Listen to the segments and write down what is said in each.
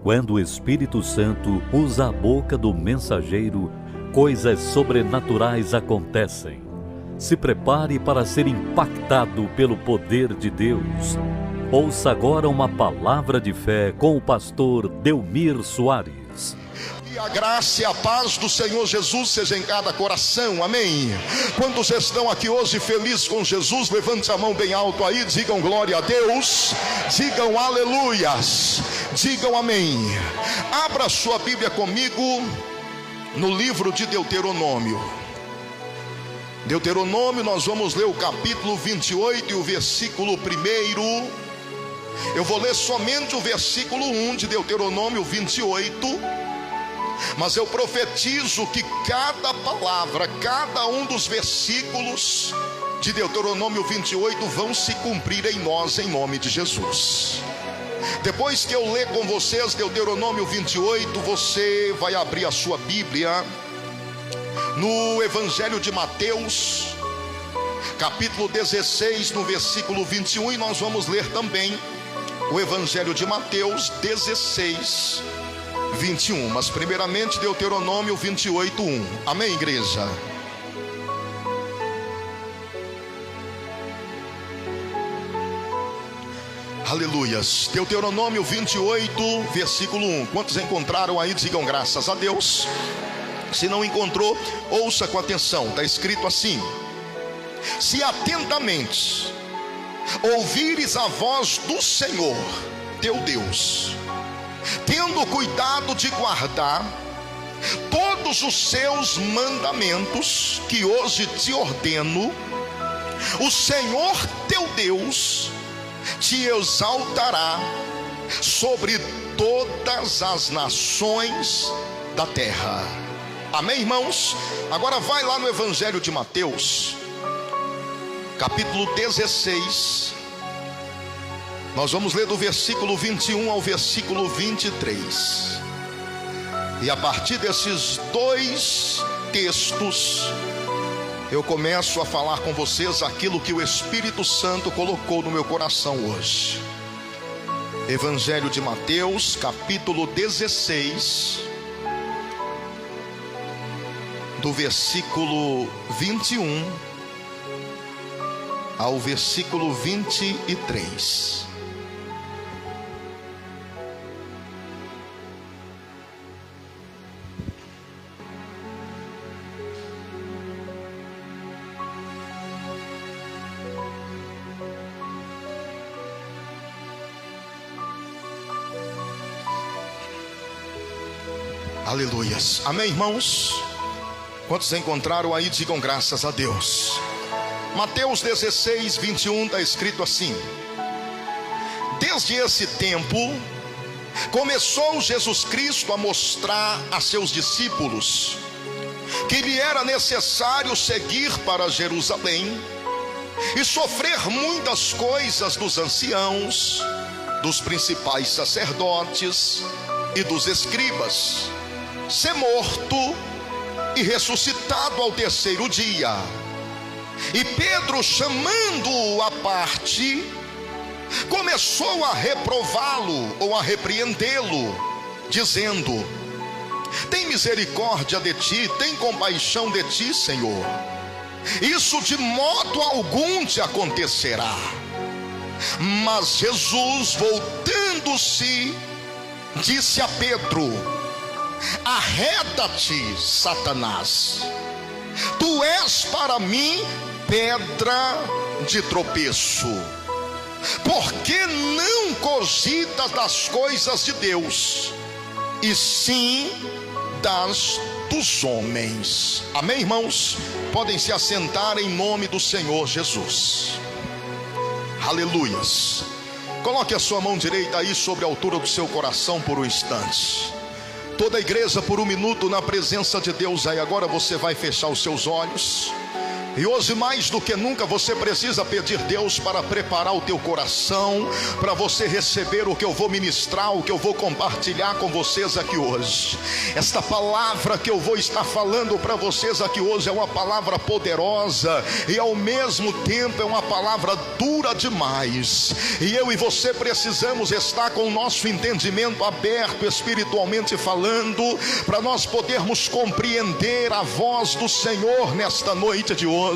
Quando o Espírito Santo usa a boca do mensageiro, coisas sobrenaturais acontecem. Se prepare para ser impactado pelo poder de Deus. Ouça agora uma palavra de fé com o pastor Delmir Soares. Que a graça e a paz do Senhor Jesus seja em cada coração, amém? Quantos estão aqui hoje felizes com Jesus? Levante a mão bem alto aí, digam glória a Deus, digam aleluias, digam amém. Abra sua Bíblia comigo no livro de Deuteronômio. Deuteronômio, nós vamos ler o capítulo 28 e o versículo 1. Eu vou ler somente o versículo 1 de Deuteronômio 28, mas eu profetizo que cada palavra, cada um dos versículos de Deuteronômio 28 vão se cumprir em nós, em nome de Jesus. Depois que eu ler com vocês Deuteronômio 28, você vai abrir a sua Bíblia no Evangelho de Mateus, capítulo 16, no versículo 21, e nós vamos ler também o Evangelho de Mateus 16, 21, mas primeiramente Deuteronômio 28, 1. Amém, igreja? Aleluias. Deuteronômio 28, versículo 1. Quantos encontraram aí? Digam graças a Deus. Se não encontrou, ouça com atenção. Está escrito assim: se atentamente ouvires a voz do Senhor teu Deus, tendo cuidado de guardar todos os seus mandamentos que hoje te ordeno, o Senhor teu Deus te exaltará sobre todas as nações da terra. Amém, irmãos? Agora vai lá no Evangelho de Mateus, capítulo 16. Nós vamos ler do versículo 21 ao versículo 23. E a partir desses dois textos, eu começo a falar com vocês aquilo que o Espírito Santo colocou no meu coração hoje. Evangelho de Mateus, capítulo 16, do versículo 21 ao versículo 23. Aleluias. Amém, irmãos? Quantos encontraram aí? Digam graças a Deus. Mateus 16, 21 está escrito assim: desde esse tempo começou Jesus Cristo a mostrar a seus discípulos que lhe era necessário seguir para Jerusalém e sofrer muitas coisas dos anciãos, dos principais sacerdotes e dos escribas, ser morto e ressuscitado ao terceiro dia. E Pedro, chamando-o à parte, começou a reprová-lo ou a repreendê-lo, dizendo: tem misericórdia de ti, tem compaixão de ti, Senhor. Isso de modo algum te acontecerá. Mas Jesus, voltando-se, disse a Pedro: arreda-te, Satanás, tu és para mim pedra de tropeço, porque não cogitas das coisas de Deus, e sim das dos homens. Amém, irmãos? Podem se assentar em nome do Senhor Jesus. Aleluias. Coloque a sua mão direita aí sobre a altura do seu coração por um instante. Toda a igreja por um minuto na presença de Deus aí. Agora você vai fechar os seus olhos E hoje mais do que nunca você precisa pedir Deus para preparar o teu coração, para você receber o que eu vou ministrar, o que eu vou compartilhar com vocês aqui hoje. Esta palavra que eu vou estar falando para vocês aqui hoje é uma palavra poderosa e ao mesmo tempo é uma palavra dura demais. E eu e você precisamos estar com o nosso entendimento aberto espiritualmente falando, para nós podermos compreender a voz do Senhor nesta noite de hoje.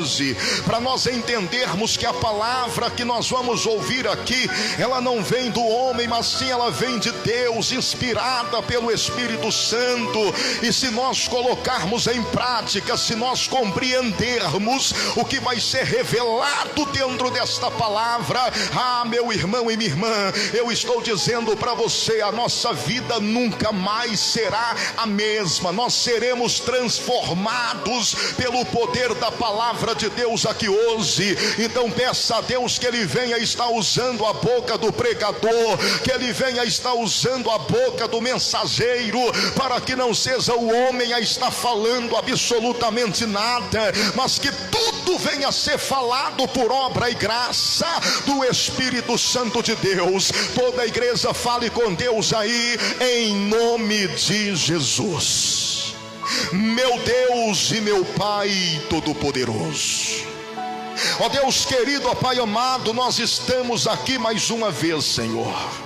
Para nós entendermos que a palavra que nós vamos ouvir aqui, ela não vem do homem, mas sim ela vem de Deus, inspirada pelo Espírito Santo. E se nós colocarmos em prática, se nós compreendermos o que vai ser revelado dentro desta palavra, meu irmão e minha irmã, eu estou dizendo para você, a nossa vida nunca mais será a mesma. Nós seremos transformados pelo poder da palavra de Deus aqui hoje. Então peça a Deus que Ele venha estar usando a boca do pregador, que Ele venha estar usando a boca do mensageiro, para que não seja o homem a estar falando absolutamente nada, mas que tudo venha a ser falado por obra e graça do Espírito Santo de Deus. Toda a igreja fale com Deus aí, em nome de Jesus. Meu Deus e meu Pai Todo-Poderoso, ó Deus querido, ó Pai amado, nós estamos aqui mais uma vez, Senhor,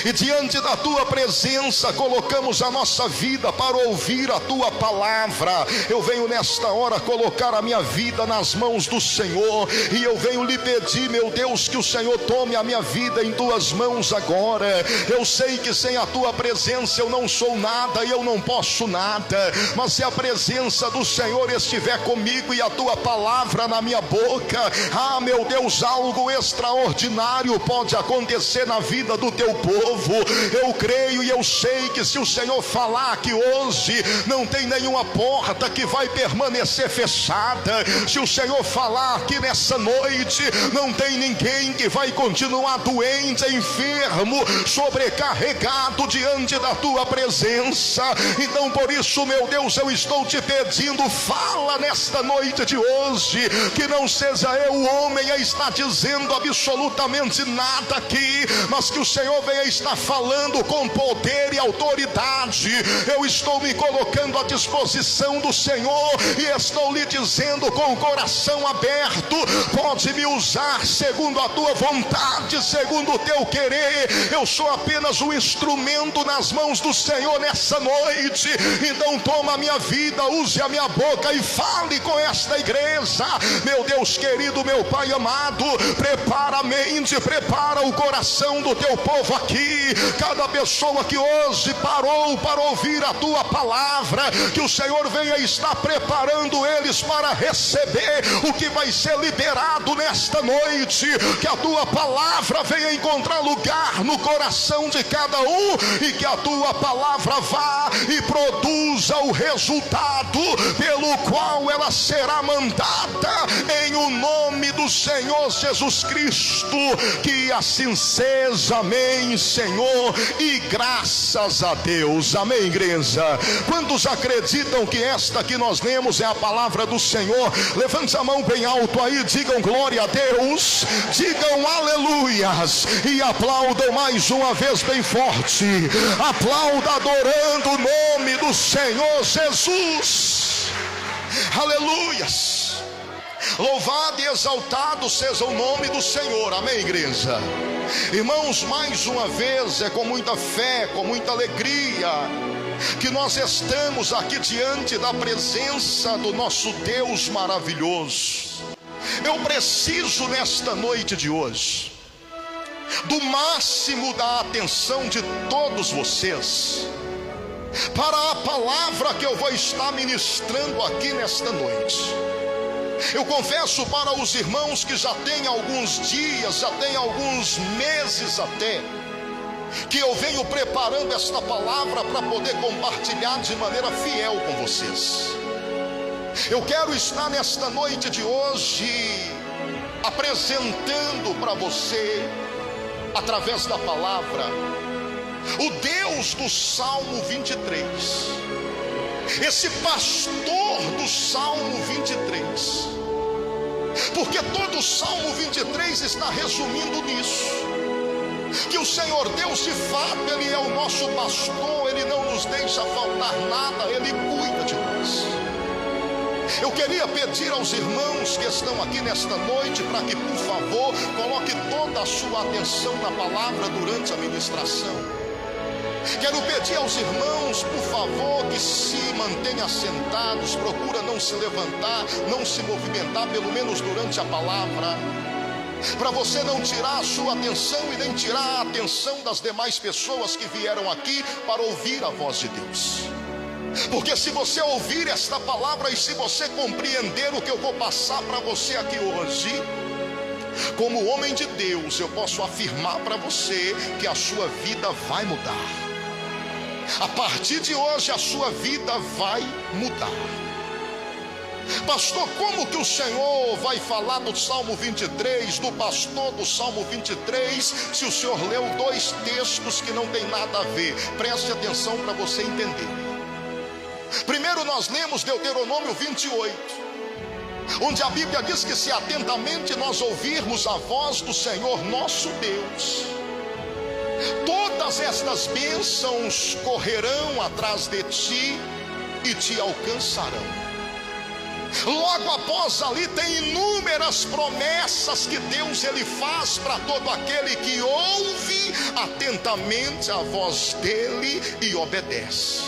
e diante da Tua presença colocamos a nossa vida para ouvir a Tua palavra. Eu venho nesta hora colocar a minha vida nas mãos do Senhor, e eu venho lhe pedir, meu Deus, que o Senhor tome a minha vida em Tuas mãos agora. Eu sei que sem a Tua presença eu não sou nada e eu não posso nada, mas se a presença do Senhor estiver comigo e a Tua palavra na minha boca, meu Deus, algo extraordinário pode acontecer na vida do Teu povo. Eu creio e eu sei que se o Senhor falar que hoje não tem nenhuma porta que vai permanecer fechada, se o Senhor falar que nessa noite não tem ninguém que vai continuar doente, enfermo, sobrecarregado diante da Tua presença. Então por isso, meu Deus, eu estou te pedindo, fala nesta noite de hoje, que não seja eu o homem a estar dizendo absolutamente nada aqui, mas que o Senhor venha estar falando com poder e autoridade. Eu estou me colocando à disposição do Senhor e estou lhe dizendo com o coração aberto, pode me usar segundo a Tua vontade, segundo o Teu querer. Eu sou apenas um instrumento nas mãos do Senhor nessa noite. Então toma a minha vida, use a minha boca e fale com esta igreja. Meu Deus querido, meu Pai amado, prepara a mente, prepara o coração do Teu povo aqui. Cada pessoa que hoje parou para ouvir a Tua palavra, que o Senhor venha estar preparando eles para receber o que vai ser liberado nesta noite. Que a Tua palavra venha encontrar lugar no coração de cada um, e que a Tua palavra vá e produza o resultado pelo qual ela será mandada, em o nome do Senhor Jesus Cristo. Que assim seja, amém, Senhor, e graças a Deus, amém, igreja. Quantos acreditam que esta que nós lemos é a palavra do Senhor? Levante a mão bem alto aí, digam glória a Deus, digam aleluias e aplaudam mais uma vez bem forte. Aplauda adorando o nome do Senhor Jesus. Aleluias. Louvado e exaltado seja o nome do Senhor, amém, igreja. Irmãos, mais uma vez é com muita fé, com muita alegria que nós estamos aqui diante da presença do nosso Deus maravilhoso. Eu preciso nesta noite de hoje do máximo da atenção de todos vocês para a palavra que eu vou estar ministrando aqui nesta noite. Eu confesso para os irmãos que já tem alguns dias, já tem alguns meses até, que eu venho preparando esta palavra para poder compartilhar de maneira fiel com vocês. Eu quero estar nesta noite de hoje apresentando para você, através da palavra, o Deus do Salmo 23. Esse pastor do Salmo 23, Porque todo o Salmo 23 está resumindo nisso, que o Senhor Deus de fato, Ele é o nosso pastor, Ele não nos deixa faltar nada, Ele cuida de nós. Eu queria pedir aos irmãos que estão aqui nesta noite para que, por favor, coloque toda a sua atenção na palavra durante a ministração. Quero pedir aos irmãos, por favor, que se mantenham sentados, procura não se levantar, não se movimentar, pelo menos durante a palavra, para você não tirar a sua atenção e nem tirar a atenção das demais pessoas que vieram aqui para ouvir a voz de Deus. Porque se você ouvir esta palavra e se você compreender o que eu vou passar para você aqui hoje, como homem de Deus, eu posso afirmar para você que a sua vida vai mudar. A partir de hoje a sua vida vai mudar. Pastor, como que o Senhor vai falar do Salmo 23, do pastor do Salmo 23, se o Senhor leu dois textos que não tem nada a ver? Preste atenção para você entender. Primeiro nós lemos Deuteronômio 28, onde a Bíblia diz que se atentamente nós ouvirmos a voz do Senhor nosso Deus, todas estas bênçãos correrão atrás de ti e te alcançarão. Logo após ali tem inúmeras promessas que Deus ele faz para todo aquele que ouve atentamente a voz dele e obedece.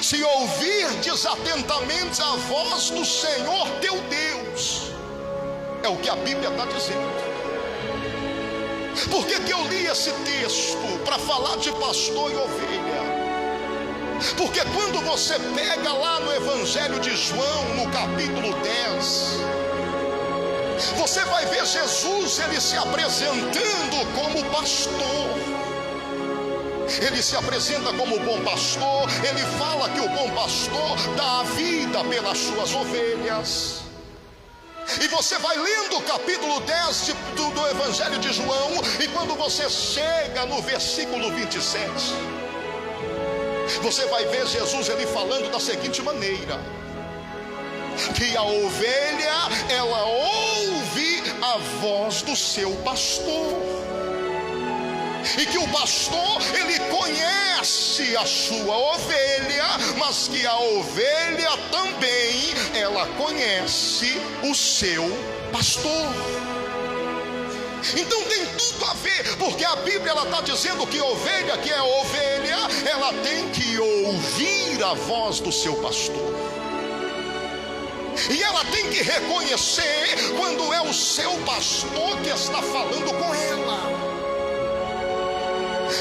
Se ouvirdes atentamente a voz do Senhor teu Deus, é o que a Bíblia está dizendo. Por que eu li esse texto? Para falar de pastor e ovelha. Porque quando você pega lá no Evangelho de João, no capítulo 10, você vai ver Jesus ele se apresentando como pastor. Ele se apresenta como bom pastor. Ele fala que o bom pastor dá a vida pelas suas ovelhas. E você vai lendo o capítulo 10 do Evangelho de João, e quando você chega no versículo 27, você vai ver Jesus ele falando da seguinte maneira: que a ovelha ela ouve a voz do seu pastor, e que o pastor ele conhece a sua ovelha, mas que a ovelha também ela conhece o seu pastor. Então tem tudo a ver, porque a Bíblia ela está dizendo que ovelha, que é ovelha, ela tem que ouvir a voz do seu pastor, e ela tem que reconhecer quando é o seu pastor que está falando com ela.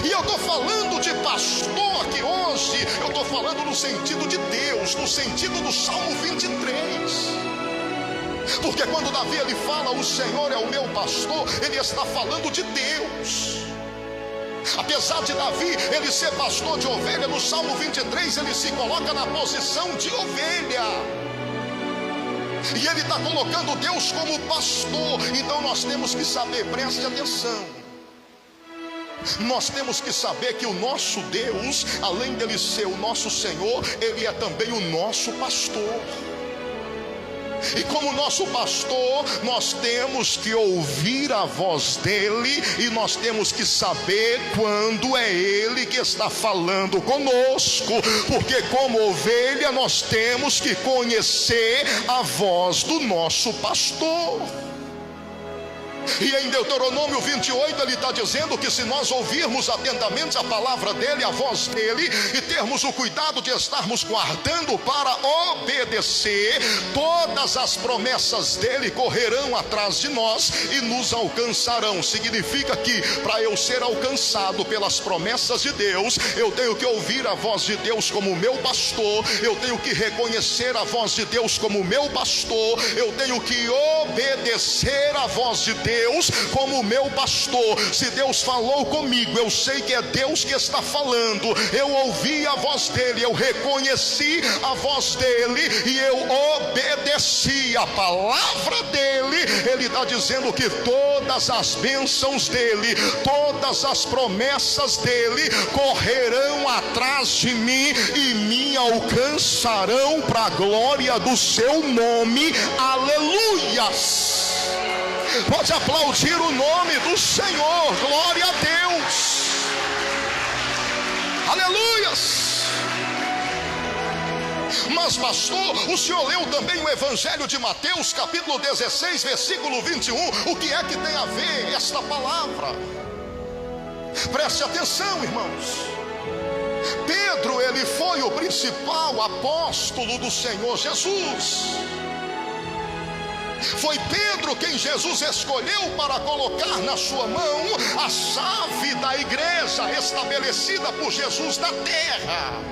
E eu estou falando de pastor aqui hoje, eu estou falando no sentido de Deus, no sentido do Salmo 23. Porque quando Davi ele fala, o Senhor é o meu pastor, ele está falando de Deus. Apesar de Davi ele ser pastor de ovelha, no Salmo 23 ele se coloca na posição de ovelha. E ele está colocando Deus como pastor. Então nós temos que saber, preste atenção, nós temos que saber que o nosso Deus, além dele ser o nosso Senhor, ele é também o nosso pastor. E como nosso pastor, nós temos que ouvir a voz dele, e nós temos que saber quando é ele que está falando conosco, porque como ovelha nós temos que conhecer a voz do nosso pastor. E em Deuteronômio 28 ele está dizendo que se nós ouvirmos atentamente a palavra dele, a voz dele, e termos o cuidado de estarmos guardando para obedecer, todas as promessas dele correrão atrás de nós e nos alcançarão. Significa que para eu ser alcançado pelas promessas de Deus, eu tenho que ouvir a voz de Deus como meu pastor, eu tenho que reconhecer a voz de Deus como meu pastor, eu tenho que obedecer a voz de Deus Deus como meu pastor. Se Deus falou comigo, eu sei que é Deus que está falando. Eu ouvi a voz dele, eu reconheci a voz dele e eu obedeci a palavra dele. Ele está dizendo que todas as bênçãos dele, todas as promessas dele correrão atrás de mim e me alcançarão para a glória do seu nome. Aleluias! Pode aplaudir o nome do Senhor. Glória a Deus. Aleluias. Mas pastor, o senhor leu também o Evangelho de Mateus, capítulo 16, versículo 21. O que é que tem a ver esta palavra? Preste atenção, irmãos. Pedro, ele foi o principal apóstolo do Senhor Jesus. Foi Pedro quem Jesus escolheu para colocar na sua mão a chave da igreja estabelecida por Jesus na terra.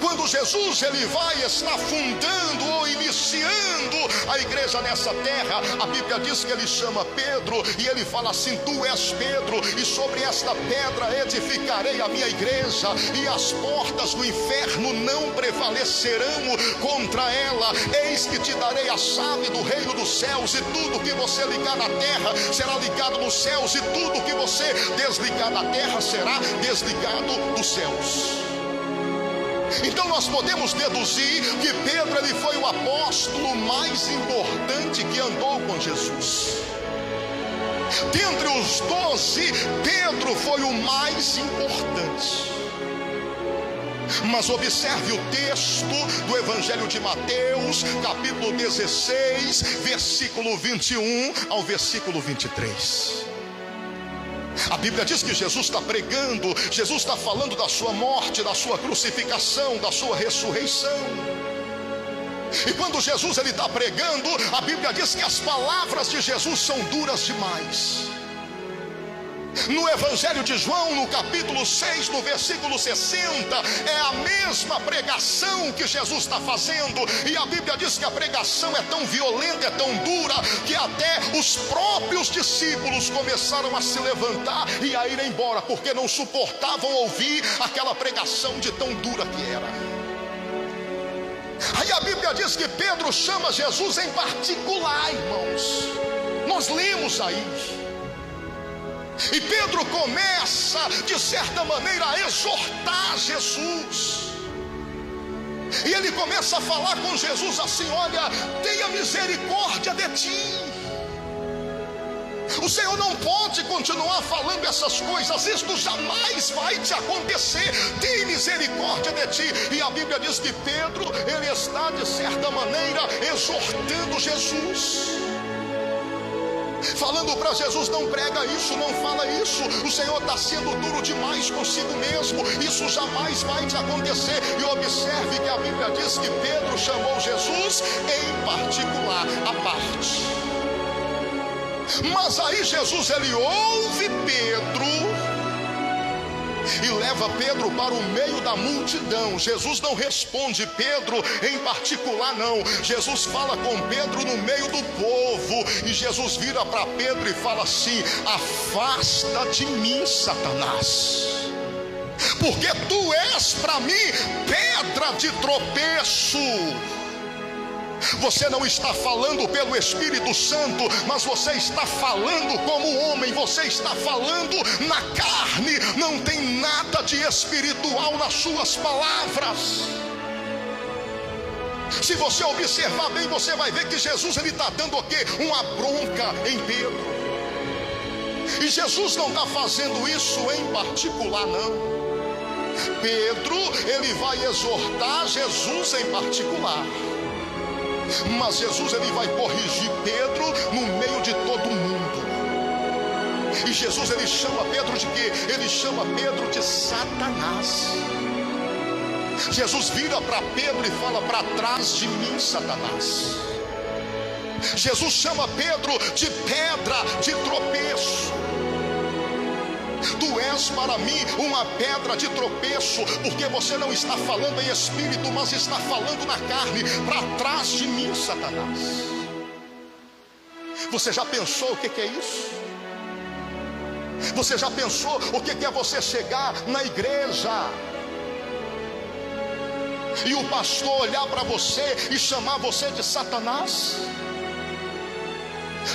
Quando Jesus ele vai estar fundando ou iniciando a igreja nessa terra, a Bíblia diz que ele chama Pedro e ele fala assim: tu és Pedro, e sobre esta pedra edificarei a minha igreja, e as portas do inferno não prevalecerão contra ela. Eis que te darei a chave do reino dos céus, e tudo que você ligar na terra será ligado nos céus, e tudo que você desligar na terra será desligado dos céus. Então nós podemos deduzir que Pedro ele foi o apóstolo mais importante que andou com Jesus. Dentre os 12, Pedro foi o mais importante. Mas observe o texto do Evangelho de Mateus, capítulo 16, versículo 21 ao versículo 23. A Bíblia diz que Jesus está pregando, Jesus está falando da sua morte, da sua crucificação, da sua ressurreição. E quando Jesus ele está pregando, a Bíblia diz que as palavras de Jesus são duras demais. No Evangelho de João, no capítulo 6, no versículo 60, é a mesma pregação que Jesus está fazendo, e a Bíblia diz que a pregação é tão violenta, é tão dura, que até os próprios discípulos começaram a se levantar e a ir embora, porque não suportavam ouvir aquela pregação de tão dura que era. Aí a Bíblia diz que Pedro chama Jesus em particular, irmãos. Nós lemos aí. E Pedro começa, de certa maneira, a exortar Jesus. E ele começa a falar com Jesus assim: olha, tenha misericórdia de ti. O Senhor não pode continuar falando essas coisas, isto jamais vai te acontecer. Tem misericórdia de ti. E a Bíblia diz que Pedro, ele está, de certa maneira, exortando Jesus, falando para Jesus: não prega isso, não fala isso, o Senhor está sendo duro demais consigo mesmo, isso jamais vai te acontecer. E observe que a Bíblia diz que Pedro chamou Jesus em particular, à parte. Mas aí Jesus ele ouve Pedro e leva Pedro para o meio da multidão. Jesus não responde Pedro em particular, não. Jesus fala com Pedro no meio do povo, e Jesus vira para Pedro e fala assim: afasta de mim, Satanás, porque tu és para mim pedra de tropeço. Você não está falando pelo Espírito Santo, mas você está falando como homem, você está falando na carne, não tem nada de espiritual nas suas palavras. Se você observar bem, você vai ver que Jesus ele está dando o quê? Uma bronca em Pedro. E Jesus não está fazendo isso em particular, não. Pedro ele vai exortar Jesus em particular, mas Jesus ele vai corrigir Pedro no meio de todo mundo. E Jesus ele chama Pedro de quê? Ele chama Pedro de Satanás. Jesus vira para Pedro e fala: para trás de mim, Satanás. Jesus chama Pedro de pedra de tropeço. Tu és para mim uma pedra de tropeço, porque você não está falando em espírito, mas está falando na carne. Para trás de mim, Satanás. Você já pensou o que é isso? Você já pensou o que é você chegar na igreja e o pastor olhar para você e chamar você de Satanás?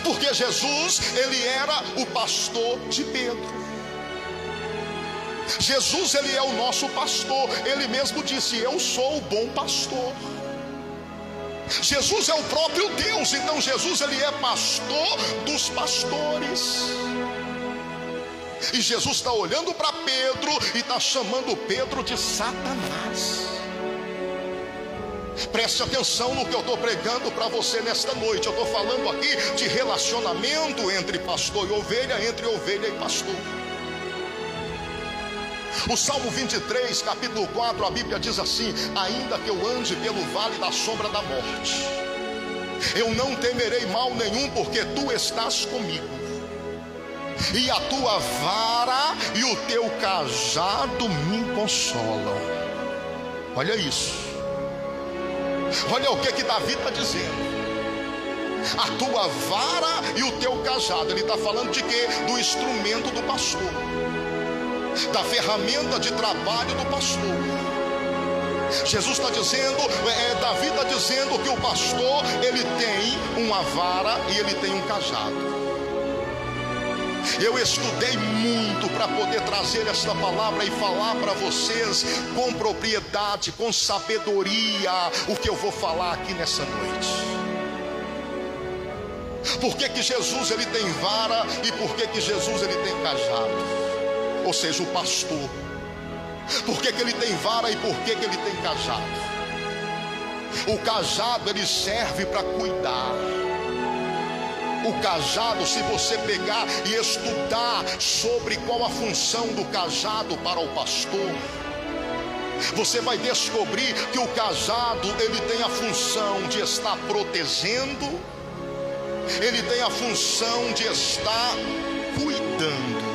Porque Jesus, ele era o pastor de Pedro. Jesus, ele é o nosso pastor. Ele mesmo disse: eu sou o bom pastor. Jesus é o próprio Deus. Então Jesus, ele é pastor dos pastores. E Jesus está olhando para Pedro e está chamando Pedro de Satanás. Preste atenção no que eu estou pregando para você nesta noite. Eu estou falando aqui de relacionamento entre pastor e ovelha, entre ovelha e pastor. O Salmo 23, capítulo 4, a Bíblia diz assim: ainda que eu ande pelo vale da sombra da morte, eu não temerei mal nenhum, porque tu estás comigo, e a tua vara e o teu cajado me consolam. Olha isso. Olha o que Davi está dizendo. A tua vara e o teu cajado. Ele está falando de quê? Do instrumento do pastor, da ferramenta de trabalho do pastor. Jesus está dizendo, Davi está dizendo que o pastor, ele tem uma vara e ele tem um cajado. Eu estudei muito para poder trazer esta palavra e falar para vocês com propriedade, com sabedoria, o que eu vou falar aqui nessa noite. Por que Jesus, ele tem vara e por que Jesus, ele tem cajado? Ou seja, o pastor. Por que ele tem vara e por que ele tem cajado? O cajado, ele serve para cuidar. O cajado, se você pegar e estudar sobre qual a função do cajado para o pastor, você vai descobrir que o cajado, ele tem a função de estar protegendo, ele tem a função de estar cuidando.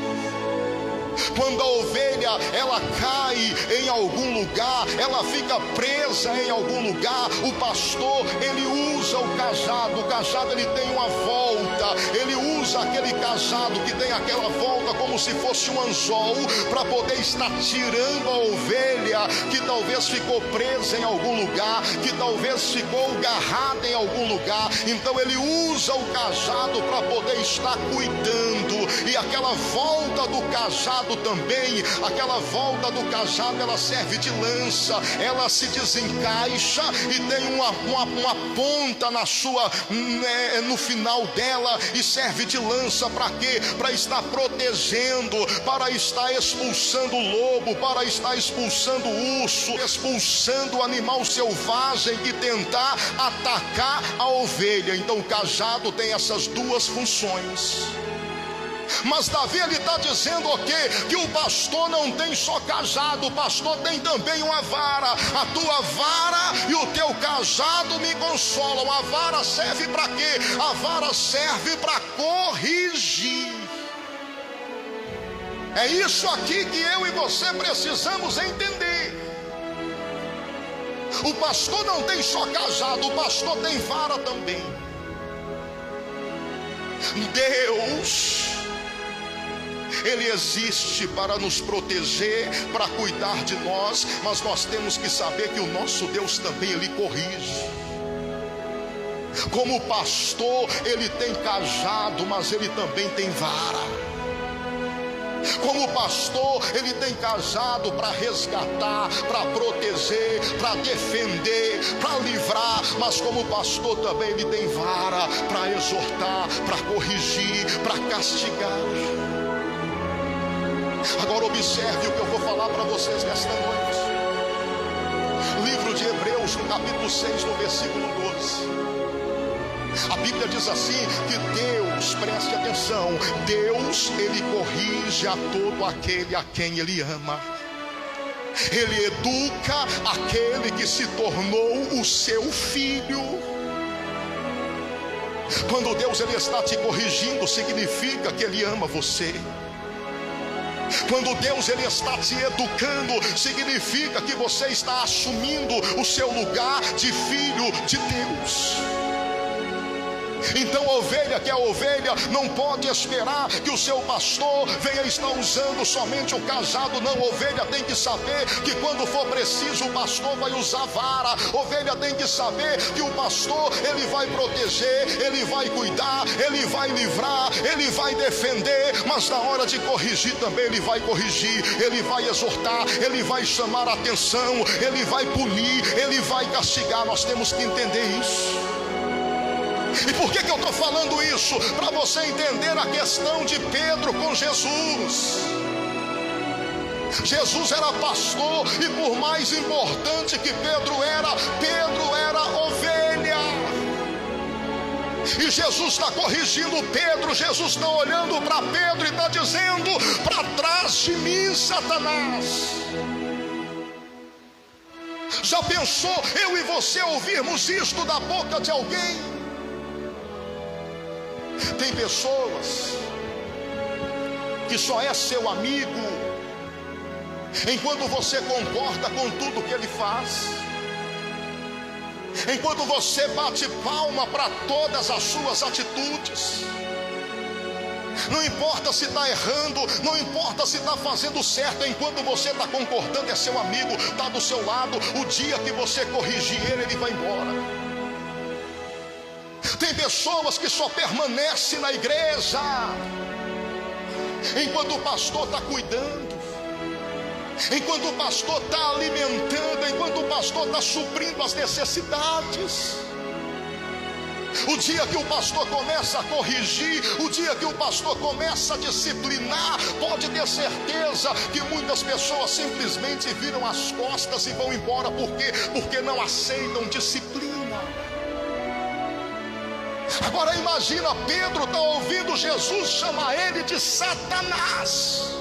Quando a ovelha, ela cai em algum lugar, ela fica presa em algum lugar, o pastor, ele usa o cajado ele tem uma volta, ele usa aquele cajado que tem aquela volta como se fosse um anzol, para poder estar tirando a ovelha que talvez ficou presa em algum lugar, que talvez ficou agarrada em algum lugar. Então ele usa o cajado para poder estar cuidando, e aquela volta do cajado também, aquela volta do cajado, ela serve de lança, ela se desencaixa e tem uma ponta no final dela, e serve de lança para quê? Para estar protegendo, para estar expulsando o lobo, para estar expulsando o urso, expulsando o animal selvagem que tentar atacar a ovelha. Então o cajado tem essas duas funções. Mas Davi, ele está dizendo o quê? Que o pastor não tem só cajado, o pastor tem também uma vara. A tua vara e o teu cajado me consolam. A vara serve para quê? A vara serve para corrigir. É isso aqui que eu e você precisamos entender. O pastor não tem só cajado, o pastor tem vara também. Deus, ele existe para nos proteger, para cuidar de nós, mas nós temos que saber que o nosso Deus também, ele corrige. Como pastor, ele tem cajado, mas ele também tem vara. Como pastor, ele tem cajado para resgatar, para proteger, para defender, para livrar, mas como pastor também ele tem vara para exortar, para corrigir, para castigar. Agora observe o que eu vou falar para vocês nesta noite. Livro de Hebreus, no capítulo 6, no versículo 12. A Bíblia diz assim, que Deus, preste atenção, Deus, ele corrige a todo aquele a quem ele ama. Ele educa aquele que se tornou o seu filho. Quando Deus, ele está te corrigindo, significa que ele ama você. Quando Deus, ele está te educando, significa que você está assumindo o seu lugar de filho de Deus. Então a ovelha que é ovelha não pode esperar que o seu pastor venha estar usando somente o cajado. Não, a ovelha tem que saber que quando for preciso o pastor vai usar vara. A ovelha tem que saber que o pastor, ele vai proteger, ele vai cuidar, ele vai livrar, ele vai defender, mas na hora de corrigir também ele vai corrigir, ele vai exortar, ele vai chamar a atenção, ele vai punir, ele vai castigar. Nós temos que entender isso. E por que eu estou falando isso? Para você entender a questão de Pedro com Jesus. Jesus era pastor, e por mais importante que Pedro era ovelha. E Jesus está corrigindo Pedro, Jesus está olhando para Pedro e está dizendo: para trás de mim, Satanás. Já pensou eu e você ouvirmos isto da boca de alguém? Tem pessoas que só é seu amigo enquanto você concorda com tudo que ele faz, enquanto você bate palma para todas as suas atitudes. Não importa se está errando, não importa se está fazendo certo, enquanto você está concordando, é seu amigo, está do seu lado. O dia que você corrigir ele, ele vai embora. Tem pessoas que só permanecem na igreja enquanto o pastor está cuidando, enquanto o pastor está alimentando, enquanto o pastor está suprindo as necessidades. O dia que o pastor começa a corrigir, o dia que o pastor começa a disciplinar, pode ter certeza que muitas pessoas simplesmente viram as costas e vão embora. Por quê? Porque não aceitam disciplina. Agora imagina, Pedro está ouvindo Jesus chamar ele de Satanás.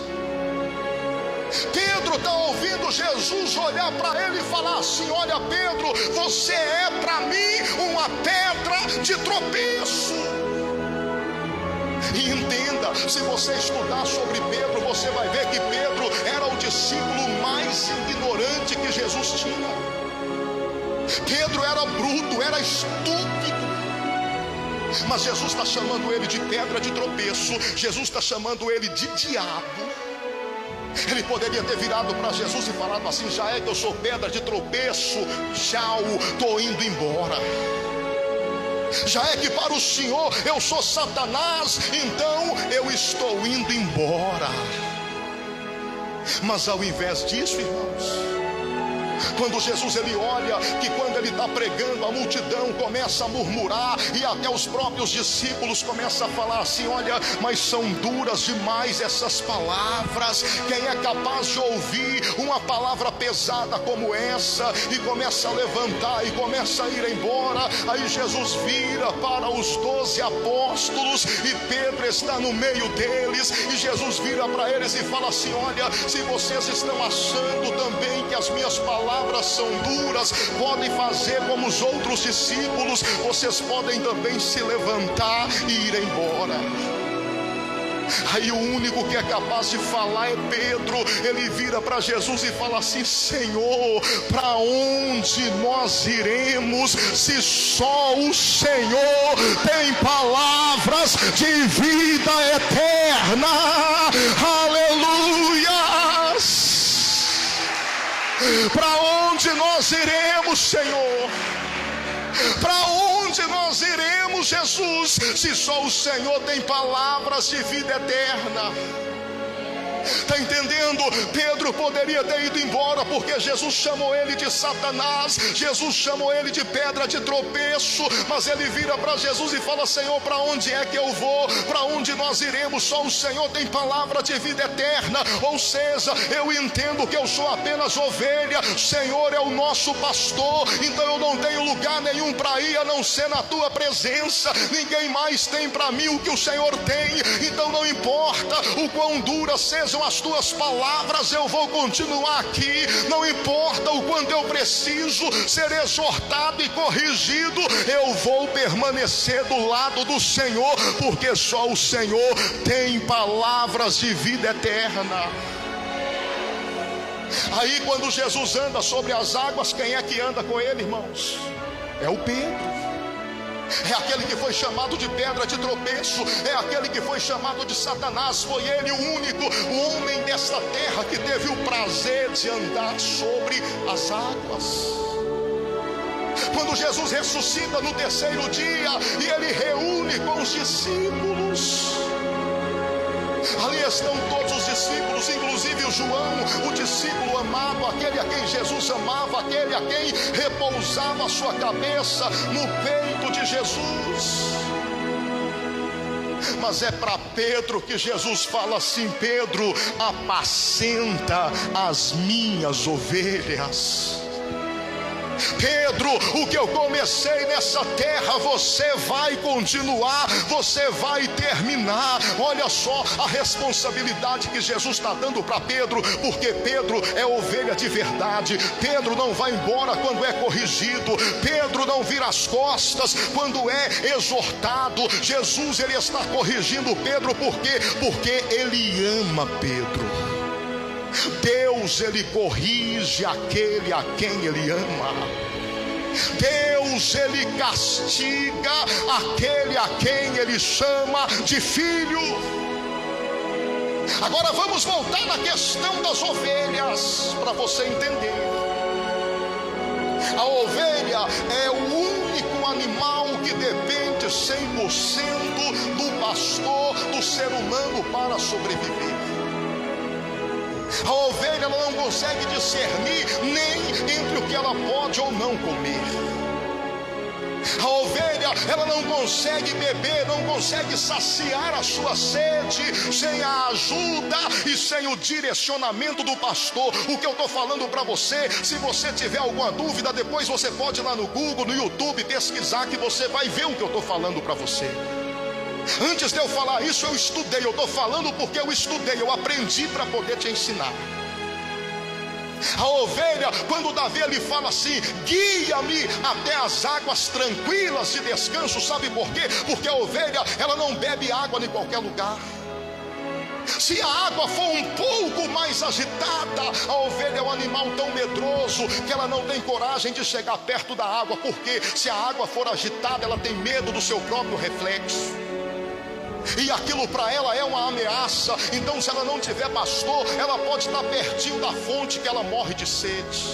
Pedro está ouvindo Jesus olhar para ele e falar assim: olha, Pedro, você é para mim uma pedra de tropeço. E entenda, se você estudar sobre Pedro, você vai ver que Pedro era o discípulo mais ignorante que Jesus tinha. Pedro era bruto, era estúpido. Mas Jesus está chamando ele de pedra de tropeço. Jesus está chamando ele de diabo. Ele poderia ter virado para Jesus e falado assim: já é que eu sou pedra de tropeço, tchau, estou indo embora. Já é que para o Senhor eu sou Satanás, então eu estou indo embora. Mas ao invés disso, irmãos, quando Jesus ele olha que quando ele está pregando, a multidão começa a murmurar, e até os próprios discípulos começam a falar assim: olha, mas são duras demais essas palavras. Quem é capaz de ouvir uma palavra pesada como essa? E começa a levantar e começa a ir embora. Aí Jesus vira para os 12 apóstolos, e Pedro está no meio deles, e Jesus vira para eles e fala assim: olha, se vocês estão achando também que as minhas palavras são duras, podem fazer como os outros discípulos, vocês podem também se levantar e ir embora. Aí o único que é capaz de falar é Pedro. Ele vira para Jesus e fala assim: Senhor, para onde nós iremos se só o Senhor tem palavras de vida eterna? Aleluias! Para onde nós iremos, Senhor? Para onde nós iremos, Jesus, se só o Senhor tem palavras de vida eterna? Está entendendo? Pedro poderia ter ido embora, porque Jesus chamou ele de Satanás, Jesus chamou ele de pedra de tropeço. Mas ele vira para Jesus e fala: Senhor, para onde é que eu vou? Para onde nós iremos? Só o Senhor tem palavra de vida eterna. Ou seja, eu entendo que eu sou apenas ovelha, o Senhor é o nosso pastor, então eu não tenho lugar nenhum para ir a não ser na tua presença. Ninguém mais tem para mim o que o Senhor tem. Então não importa o quão duras sejam as tuas palavras, eu vou continuar aqui. Não importa o quanto eu preciso ser exortado e corrigido, eu vou permanecer do lado do Senhor, porque só o Senhor tem palavras de vida eterna. Aí quando Jesus anda sobre as águas, quem é que anda com ele, irmãos? É o Pedro. É aquele que foi chamado de pedra de tropeço, é aquele que foi chamado de Satanás. Foi ele o único, o homem desta terra que teve o prazer de andar sobre as águas. Quando Jesus ressuscita no terceiro dia e ele reúne com os discípulos, ali estão todos os discípulos, inclusive o João, o discípulo amado, aquele a quem Jesus amava, aquele a quem repousava a sua cabeça no peito de Jesus. Mas é para Pedro que Jesus fala assim: Pedro, apacenta as minhas ovelhas. Pedro, o que eu comecei nessa terra, você vai continuar, você vai terminar. Olha só a responsabilidade que Jesus está dando para Pedro, porque Pedro é ovelha de verdade. Pedro não vai embora quando é corrigido, Pedro não vira as costas quando é exortado. Jesus, ele está corrigindo Pedro, por quê? Porque ele ama Pedro. Deus, ele corrige aquele a quem ele ama. Deus, ele castiga aquele a quem ele chama de filho. Agora vamos voltar na questão das ovelhas, para você entender. A ovelha é o único animal que depende 100% do pastor, do ser humano, para sobreviver. A ovelha, ela não consegue discernir nem entre o que ela pode ou não comer. A ovelha, ela não consegue beber, não consegue saciar a sua sede sem a ajuda e sem o direcionamento do pastor. O que eu estou falando para você, se você tiver alguma dúvida, depois você pode ir lá no Google, no YouTube, pesquisar, que você vai ver o que eu estou falando para você. Antes de eu falar isso, eu estudei. Eu estou falando porque eu estudei, eu aprendi para poder te ensinar. A ovelha, quando Davi ele fala assim: guia-me até as águas tranquilas de descanso, sabe por quê? Porque a ovelha, ela não bebe água em qualquer lugar. Se a água for um pouco mais agitada, a ovelha é um animal tão medroso que ela não tem coragem de chegar perto da água, porque se a água for agitada, ela tem medo do seu próprio reflexo. E aquilo para ela é uma ameaça. Então, se ela não tiver pastor, ela pode estar pertinho da fonte que ela morre de sede,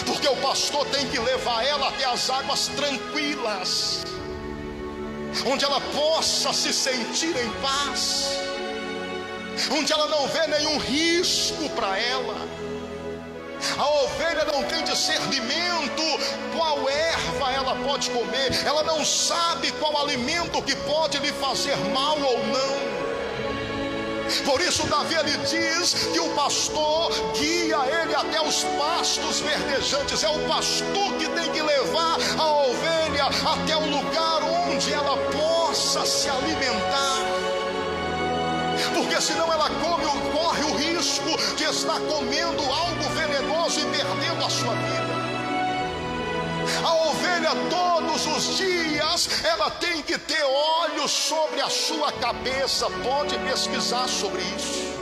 porque o pastor tem que levar ela até as águas tranquilas, onde ela possa se sentir em paz, onde ela não vê nenhum risco para ela. A ovelha não tem discernimento qual erva ela pode comer, ela não sabe qual alimento que pode lhe fazer mal ou não. Por isso Davi ele diz que o pastor guia ele até os pastos verdejantes. É o pastor que tem que levar a ovelha até o lugar onde ela possa se alimentar, porque senão ela corre o risco de estar comendo algo venenoso e perdendo a sua vida. A ovelha, todos os dias, ela tem que ter olhos sobre a sua cabeça. Pode pesquisar sobre isso.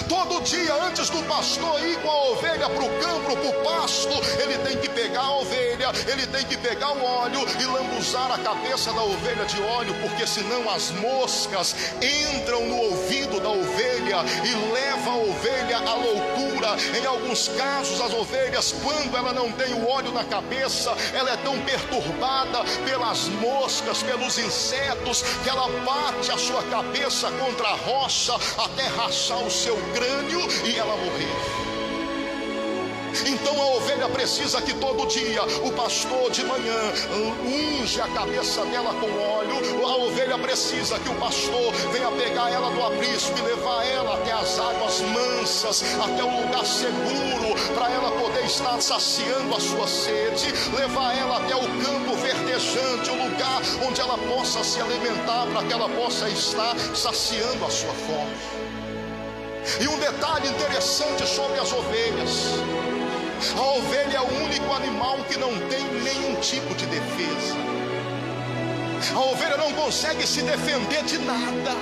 Todo dia, antes do pastor ir com a ovelha para o campo, para o pasto, ele tem que pegar a ovelha, ele tem que pegar o óleo e lambuzar a cabeça da ovelha de óleo, porque senão as moscas entram no ouvido da ovelha e levam a ovelha à loucura. Em alguns casos, as ovelhas, quando ela não tem o óleo na cabeça, ela é tão perturbada pelas moscas, pelos insetos, que ela bate a sua cabeça contra a rocha até rachar o seu crânio e ela morrer. Então a ovelha precisa que todo dia o pastor de manhã unge a cabeça dela com óleo. A ovelha precisa que o pastor venha pegar ela do aprisco e levar ela até as águas mansas, até um lugar seguro, para ela poder estar saciando a sua sede, levar ela até o campo verdejante, o lugar onde ela possa se alimentar, para que ela possa estar saciando a sua fome. E um detalhe interessante sobre as ovelhas: a ovelha é o único animal que não tem nenhum tipo de defesa. A ovelha não consegue se defender de nada.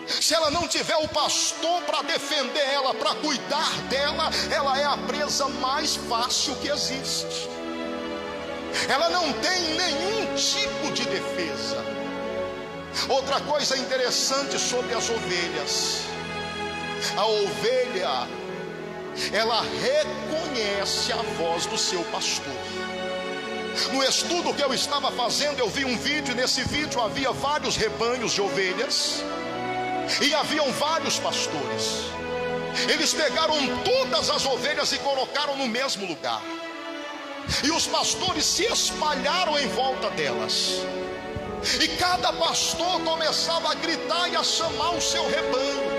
Se ela não tiver o pastor para defender ela, para cuidar dela, ela é a presa mais fácil que existe. ela não tem nenhum tipo de defesa. Outra coisa interessante sobre as ovelhas: a ovelha, ela reconhece a voz do seu pastor. No estudo que eu estava fazendo, eu vi um vídeo, e nesse vídeo havia vários rebanhos de ovelhas, e haviam vários pastores. Eles pegaram todas as ovelhas e colocaram no mesmo lugar, e os pastores se espalharam em volta delas, e cada pastor começava a gritar e a chamar o seu rebanho.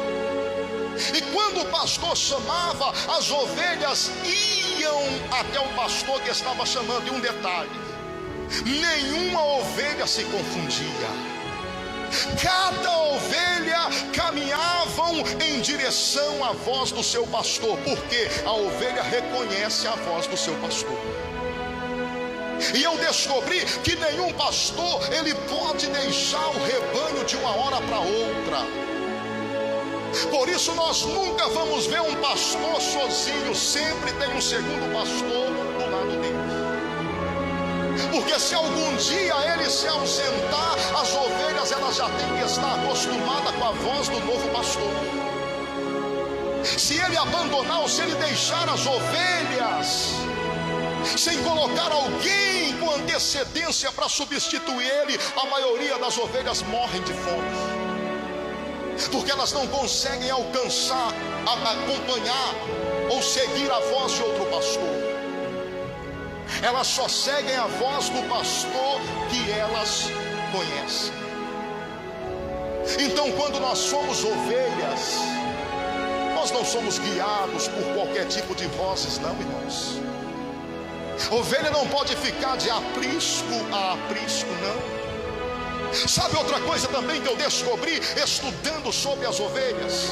E quando o pastor chamava, as ovelhas iam até o pastor que estava chamando. E um detalhe: nenhuma ovelha se confundia. Cada ovelha caminhavam em direção à voz do seu pastor, porque a ovelha reconhece a voz do seu pastor. E eu descobri que nenhum pastor, ele pode deixar o rebanho de uma hora para outra. Por isso nós nunca vamos ver um pastor sozinho, sempre tem um segundo pastor do lado dele. Porque se algum dia ele se ausentar, as ovelhas elas já têm que estar acostumadas com a voz do novo pastor. Se ele abandonar ou se ele deixar as ovelhas sem colocar alguém com antecedência para substituir ele, a maioria das ovelhas morrem de fome, porque elas não conseguem alcançar, acompanhar ou seguir a voz de outro pastor. Elas só seguem a voz do pastor que elas conhecem. Então, quando nós somos ovelhas, nós não somos guiados por qualquer tipo de vozes, não, irmãos. Ovelha não pode ficar de aprisco a aprisco, não. Sabe outra coisa também que eu descobri estudando sobre as ovelhas?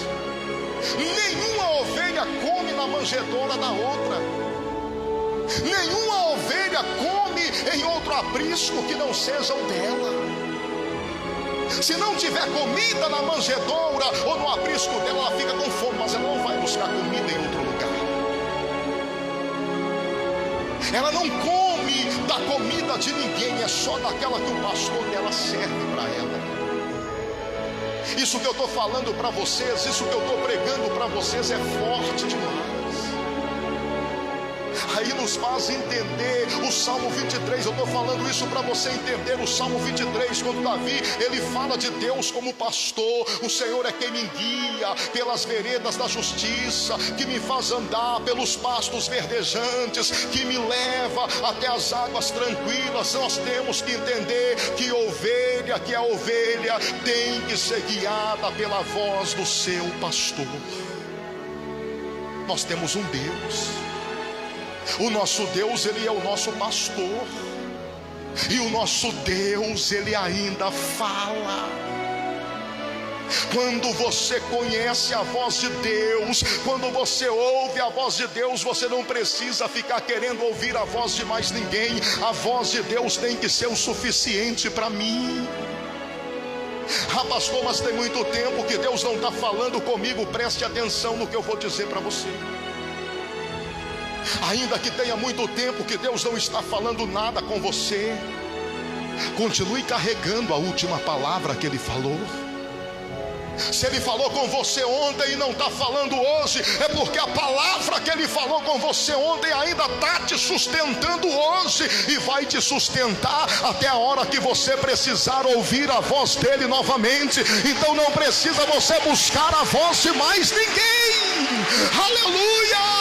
Nenhuma ovelha come na manjedoura da outra. Nenhuma ovelha come em outro aprisco que não seja o dela. Se não tiver comida na manjedoura ou no aprisco dela, ela fica com fome, mas ela não vai buscar comida em outro lugar. Ela não come da comida de ninguém, é só daquela que o pastor dela serve para ela. Isso que eu estou falando para vocês, isso que eu estou pregando para vocês é forte demais. Aí nos faz entender o Salmo 23. Eu estou falando isso para você entender o Salmo 23, quando Davi, ele fala de Deus como pastor. O Senhor é quem me guia pelas veredas da justiça, que me faz andar pelos pastos verdejantes, que me leva até as águas tranquilas. Nós temos que entender que ovelha, que é ovelha, tem que ser guiada pela voz do seu pastor. Nós temos um Deus. O nosso Deus, ele é o nosso pastor. E o nosso Deus, ele ainda fala. Quando você conhece a voz de Deus, quando você ouve a voz de Deus, você não precisa ficar querendo ouvir a voz de mais ninguém. A voz de Deus tem que ser o suficiente para mim. Ah, pastor, mas tem muito tempo que Deus não está falando comigo. Preste atenção no que eu vou dizer para você. Ainda que tenha muito tempo que Deus não está falando nada com você, continue carregando a última palavra que Ele falou. Se Ele falou com você ontem e não está falando hoje, é porque a palavra que Ele falou com você ontem ainda está te sustentando hoje, e vai te sustentar até a hora que você precisar ouvir a voz dEle novamente. Então não precisa você buscar a voz de mais ninguém. Aleluia!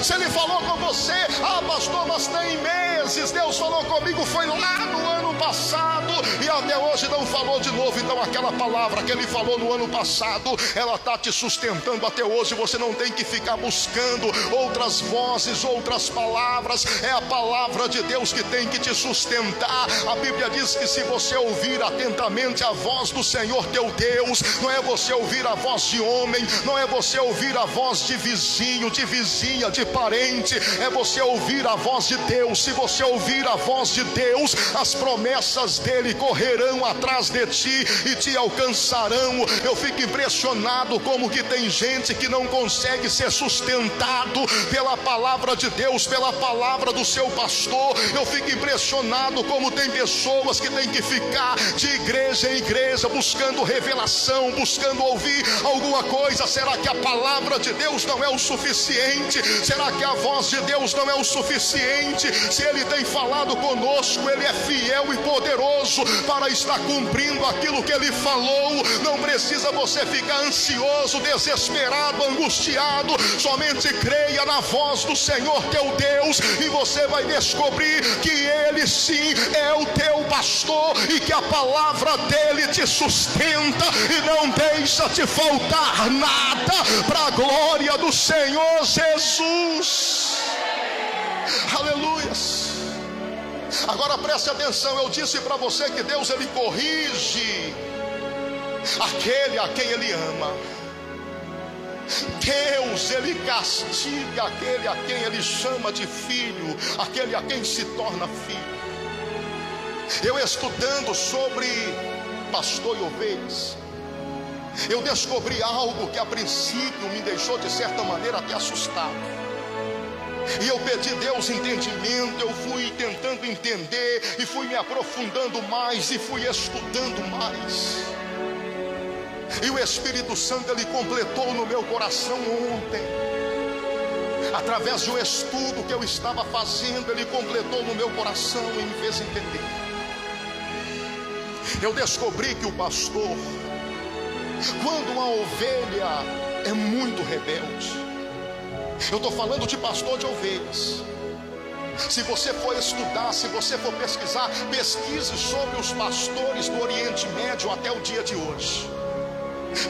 Se Ele falou com você, ah pastor, mas tem meses, Deus falou comigo, foi lá no ano passado, e até hoje não falou de novo. Então aquela palavra que Ele falou no ano passado, ela está te sustentando até hoje. Você não tem que ficar buscando outras vozes, outras palavras. É a palavra de Deus que tem que te sustentar. A Bíblia diz que se você ouvir atentamente a voz do Senhor teu Deus, não é você ouvir a voz de homem, não é você ouvir a voz de vizinho, de vizinha, de parente, é você ouvir a voz de Deus, se você ouvir a voz de Deus, as promessas dele correrão atrás de ti e te alcançarão. Eu fico impressionado como que tem gente que não consegue ser sustentado pela palavra de Deus, pela palavra do seu pastor. Eu fico impressionado como tem pessoas que têm que ficar de igreja em igreja buscando revelação, buscando ouvir alguma coisa. Será que a palavra de Deus não é o suficiente? Será que a voz de Deus não é o suficiente? Se ele tem falado conosco, ele é fiel e poderoso para estar cumprindo aquilo que ele falou. Não precisa você ficar ansioso, desesperado, angustiado. Somente creia na voz do Senhor teu Deus e você vai descobrir que ele sim é o teu pastor e que a palavra dele te sustenta e não deixa te faltar nada, para a glória do Senhor Jesus. Aleluias. Agora preste atenção, eu disse para você que Deus ele corrige aquele a quem ele ama. Deus ele castiga aquele a quem ele chama de filho, aquele a quem se torna filho. Eu estudando sobre pastor e ovelhas, eu descobri algo que a princípio me deixou de certa maneira até assustado. E eu pedi a Deus entendimento, eu fui tentando entender e fui me aprofundando mais e fui estudando mais. E o Espírito Santo ele completou no meu coração ontem, através de um estudo que eu estava fazendo, ele completou no meu coração e me fez entender. Eu descobri que o pastor, quando uma ovelha é muito rebelde, eu estou falando de pastor de ovelhas. Se você for estudar, se você for pesquisar, pesquise sobre os pastores do Oriente Médio até o dia de hoje.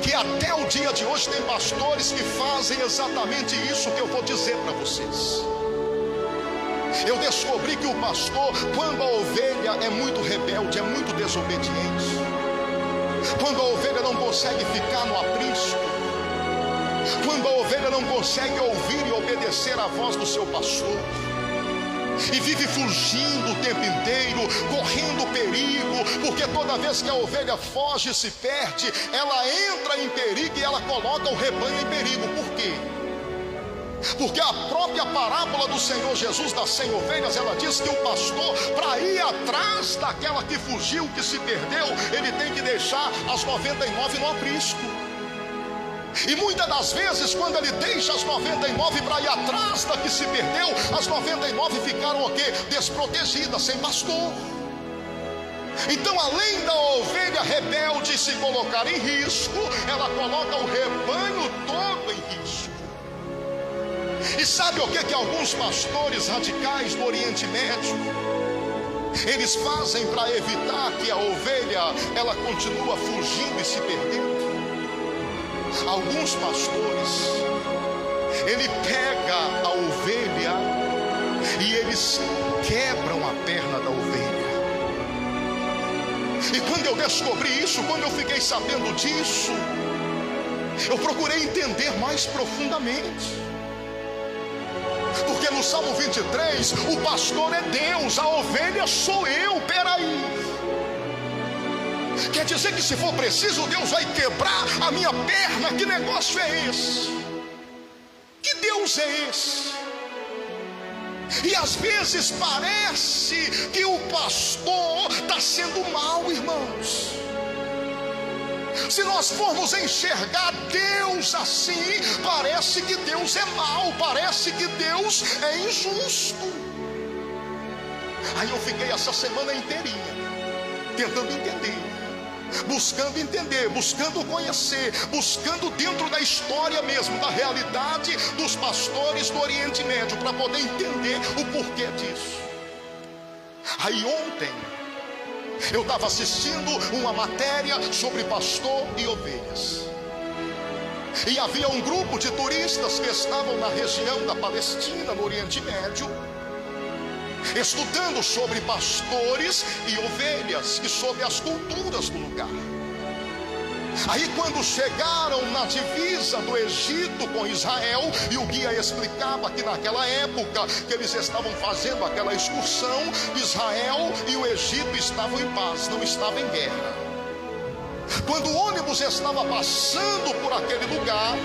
Que até o dia de hoje tem pastores que fazem exatamente isso que eu vou dizer para vocês. Eu descobri que o pastor, quando a ovelha é muito rebelde, é muito desobediente, quando a ovelha não consegue ficar no aprisco, quando a ovelha não consegue ouvir e obedecer à voz do seu pastor, e vive fugindo o tempo inteiro, correndo perigo, porque toda vez que a ovelha foge e se perde, ela entra em perigo e ela coloca o rebanho em perigo. Por quê? Porque a própria parábola do Senhor Jesus das 100 ovelhas, ela diz que o pastor, para ir atrás daquela que fugiu, que se perdeu, ele tem que deixar as 99 no aprisco. E muitas das vezes, quando ele deixa as 99 para ir atrás da que se perdeu, as 99 ficaram o quê? Desprotegidas, sem pastor. Então, além da ovelha rebelde se colocar em risco, ela coloca o rebanho todo em risco. E sabe o que alguns pastores radicais do Oriente Médio eles fazem para evitar que a ovelha ela continue fugindo e se perdendo? Alguns pastores, ele pega a ovelha e eles quebram a perna da ovelha. E quando eu descobri isso, quando eu fiquei sabendo disso, eu procurei entender mais profundamente. Porque no Salmo 23, o pastor é Deus, a ovelha sou eu. Peraí, quer dizer que se for preciso, Deus vai quebrar a minha perna? Que negócio é esse? Que Deus é esse? E às vezes parece que o pastor está sendo mau, irmãos. Se nós formos enxergar Deus assim, parece que Deus é mau, parece que Deus é injusto. Aí eu fiquei essa semana inteirinha tentando entender, buscando entender, buscando conhecer, buscando dentro da história mesmo, da realidade dos pastores do Oriente Médio, para poder entender o porquê disso. Aí ontem eu estava assistindo uma matéria sobre pastor e ovelhas, e havia um grupo de turistas que estavam na região da Palestina, no Oriente Médio, estudando sobre pastores e ovelhas e sobre as culturas do lugar. Aí quando chegaram na divisa do Egito com Israel, e o guia explicava que naquela época que eles estavam fazendo aquela excursão, Israel e o Egito estavam em paz, não estavam em guerra. Quando o ônibus estava passando por aquele lugar,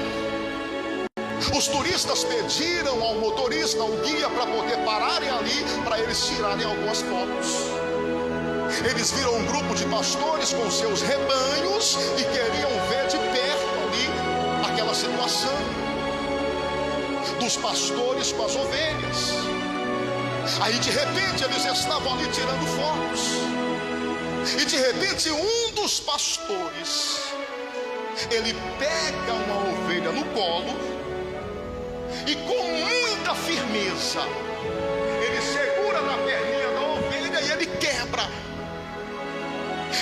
os turistas pediram ao motorista, ao guia, para poder pararem ali, para eles tirarem algumas fotos. Eles viram um grupo de pastores com seus rebanhos e queriam ver de perto ali aquela situação dos pastores com as ovelhas. Aí de repente eles estavam ali tirando fotos, e de repente um dos pastores, ele pega uma ovelha no colo e com muita firmeza ele segura na perninha da ovelha e ele quebra.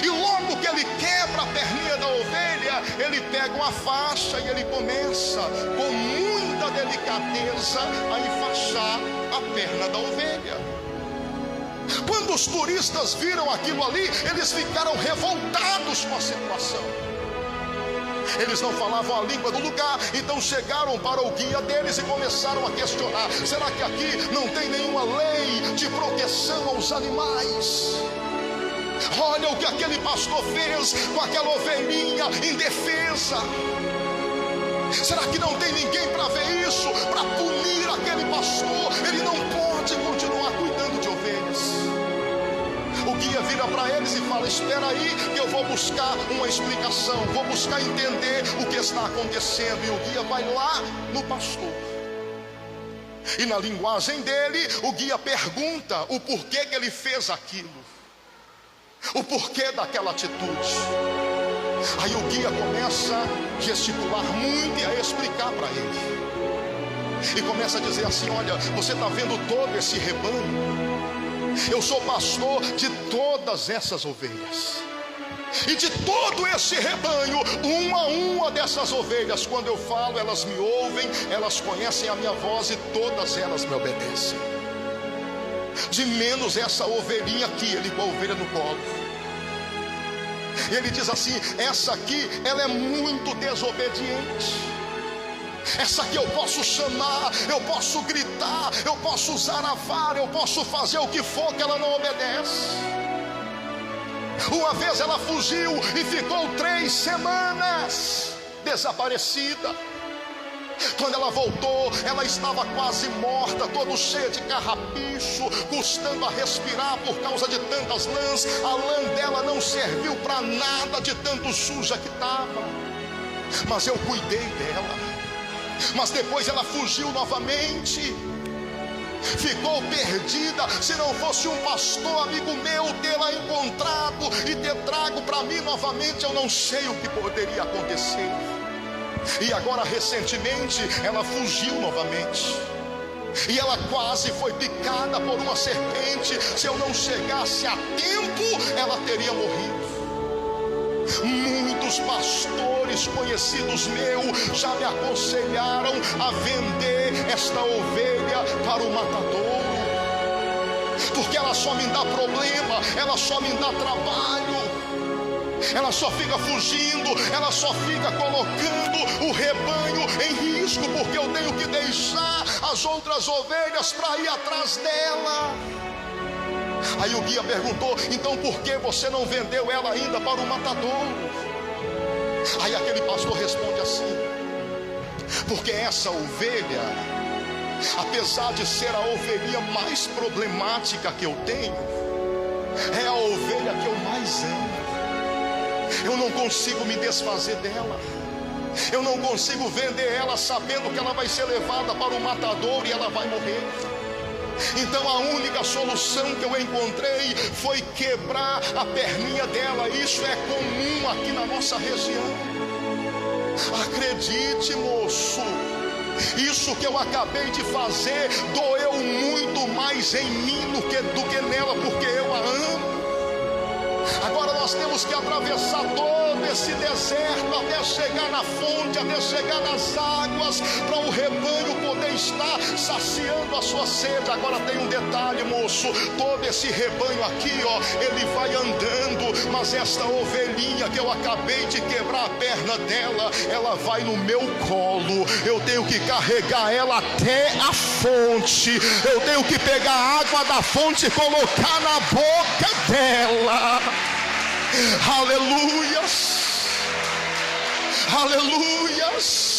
E logo que ele quebra a perninha da ovelha, ele pega uma faixa e ele começa com muita delicadeza a enfaixar a perna da ovelha. Quando os turistas viram aquilo ali, eles ficaram revoltados com a situação. Eles não falavam a língua do lugar, então chegaram para o guia deles e começaram a questionar: será que aqui não tem nenhuma lei de proteção aos animais? Olha o que aquele pastor fez com aquela ovelhinha indefesa. Será que não tem ninguém para ver isso, para punir aquele pastor? Ele não pode continuar cuidando de ovelhas. O guia vira para eles e fala: espera aí que eu vou buscar uma explicação, vou buscar entender o que está acontecendo. E o guia vai lá no pastor, e na linguagem dele o guia pergunta o porquê que ele fez aquilo, o porquê daquela atitude. Aí o guia começa a gesticular muito e a explicar para ele, e começa a dizer assim: olha, você está vendo todo esse rebanho? Eu sou pastor de todas essas ovelhas, e de todo esse rebanho, uma dessas ovelhas, quando eu falo, elas me ouvem, elas conhecem a minha voz e todas elas me obedecem. De menos essa ovelhinha aqui, ele com a ovelha no colo. Ele diz assim: essa aqui, ela é muito desobediente. Essa aqui eu posso chamar, eu posso gritar, eu posso usar a vara, eu posso fazer o que for, que ela não obedece. Uma vez ela fugiu e ficou 3 semanas desaparecida. Quando ela voltou, ela estava quase morta, toda cheia de carrapicho, custando a respirar por causa de tantas lãs. A lã dela não serviu para nada de tanto suja que estava. Mas eu cuidei dela. Mas depois ela fugiu novamente, ficou perdida. Se não fosse um pastor amigo meu tê-la encontrado e ter trago para mim novamente, eu não sei o que poderia acontecer. E agora recentemente ela fugiu novamente, e ela quase foi picada por uma serpente. Se eu não chegasse a tempo, ela teria morrido. Muitos pastores conhecidos meus já me aconselharam a vender esta ovelha para o matadouro, porque ela só me dá problema, ela só me dá trabalho, ela só fica fugindo, ela só fica colocando o rebanho em risco, porque eu tenho que deixar as outras ovelhas para ir atrás dela. Aí o guia perguntou: então por que você não vendeu ela ainda para o matadouro? Aí aquele pastor responde assim: porque essa ovelha, apesar de ser a ovelhinha mais problemática que eu tenho, é a ovelha que eu mais amo. Eu não consigo me desfazer dela, eu não consigo vender ela sabendo que ela vai ser levada para o matadouro e ela vai morrer. Então a única solução que eu encontrei foi quebrar a perninha dela. Isso é comum aqui na nossa região. Acredite, moço, isso que eu acabei de fazer doeu muito mais em mim do que nela, porque eu a amo. Agora nós temos que atravessar todo esse deserto até chegar na fonte, até chegar nas águas, para o rebanho poder estar saciando a sua sede. Agora tem um detalhe, moço: todo esse rebanho aqui, ó, ele vai andando, mas esta ovelhinha que eu acabei de quebrar a perna dela, ela vai no meu colo. Eu tenho que carregar ela até a fonte. Eu tenho que pegar a água da fonte e colocar na boca dela. Aleluias, aleluias.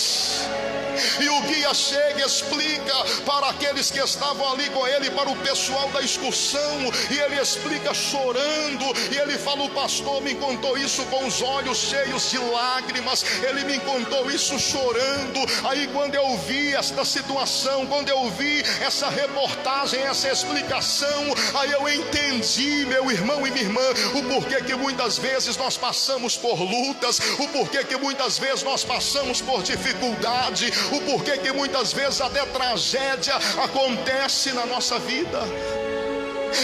E o guia chega e explica para aqueles que estavam ali com ele, para o pessoal da excursão, e ele explica chorando, e ele fala: o pastor me contou isso com os olhos cheios de lágrimas, ele me contou isso chorando. Aí quando eu vi esta situação, quando eu vi essa reportagem, essa explicação, aí eu entendi, meu irmão e minha irmã, o porquê que muitas vezes nós passamos por lutas, o porquê que muitas vezes nós passamos por dificuldade, o porquê que muitas vezes até tragédia acontece na nossa vida.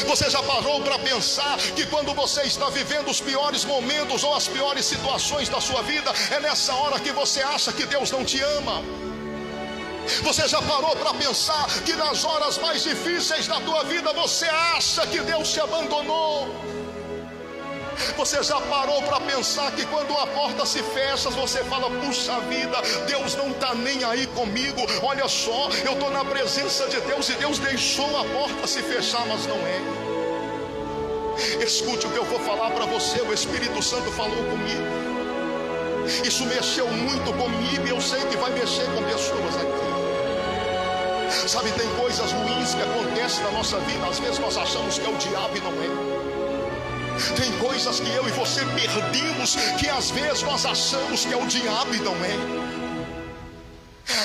Você já parou para pensar que quando você está vivendo os piores momentos ou as piores situações da sua vida, é nessa hora que você acha que Deus não te ama? Você já parou para pensar que nas horas mais difíceis da tua vida você acha que Deus te abandonou? Você já parou para pensar que quando a porta se fecha, você fala: puxa vida, Deus não está nem aí comigo. Olha só, eu estou na presença de Deus e Deus deixou a porta se fechar, mas não é. Escute o que eu vou falar para você. O Espírito Santo falou comigo. Isso mexeu muito comigo e eu sei que vai mexer com pessoas aqui. Sabe, tem coisas ruins que acontecem na nossa vida. Às vezes nós achamos que é o diabo e não é. Tem coisas que eu e você perdemos, que às vezes nós achamos que é o diabo e não é.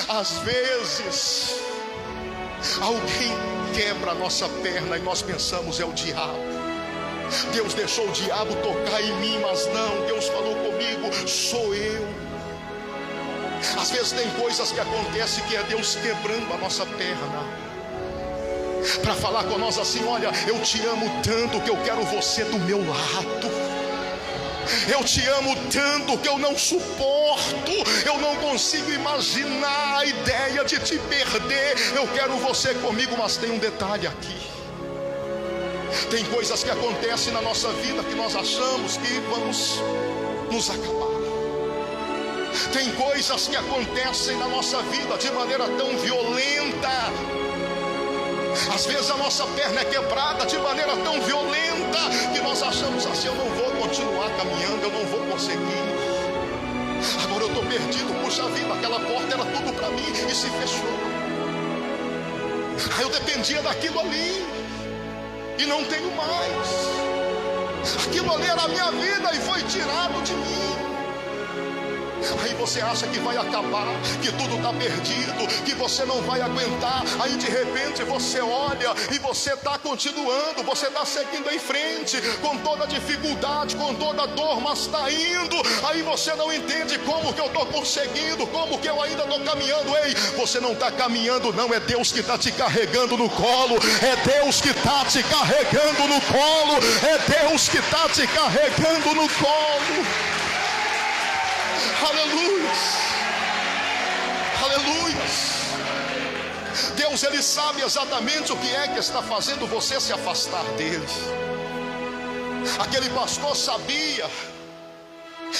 Às vezes alguém quebra a nossa perna e nós pensamos: é o diabo. Deus deixou o diabo tocar em mim, mas não, Deus falou comigo: sou eu. Às vezes tem coisas que acontecem que é Deus quebrando a nossa perna, para falar com nós assim: olha, eu te amo tanto que eu quero você do meu lado. Eu te amo tanto que eu não suporto, eu não consigo imaginar a ideia de te perder. Eu quero você comigo, mas tem um detalhe aqui. Tem coisas que acontecem na nossa vida que nós achamos que vamos nos acabar. Tem coisas que acontecem na nossa vida de maneira tão violenta. Às vezes a nossa perna é quebrada de maneira tão violenta que nós achamos assim: eu não vou continuar caminhando, eu não vou conseguir. Agora eu estou perdido, puxa vida, aquela porta era tudo para mim e se fechou. Aí eu dependia daquilo ali e não tenho mais. Aquilo ali era a minha vida e foi tirado de mim. Aí você acha que vai acabar, que tudo está perdido, que você não vai aguentar. Aí de repente você olha e você está continuando, você está seguindo em frente, com toda dificuldade, com toda dor, mas está indo. Aí você não entende: como que eu estou conseguindo, como que eu ainda estou caminhando. Ei, você não está caminhando não, é Deus que está te carregando no colo. É Deus que está te carregando no colo. É Deus que está te carregando no colo. Aleluia, aleluia. Deus, Ele sabe exatamente o que é que está fazendo você se afastar dele. Aquele pastor sabia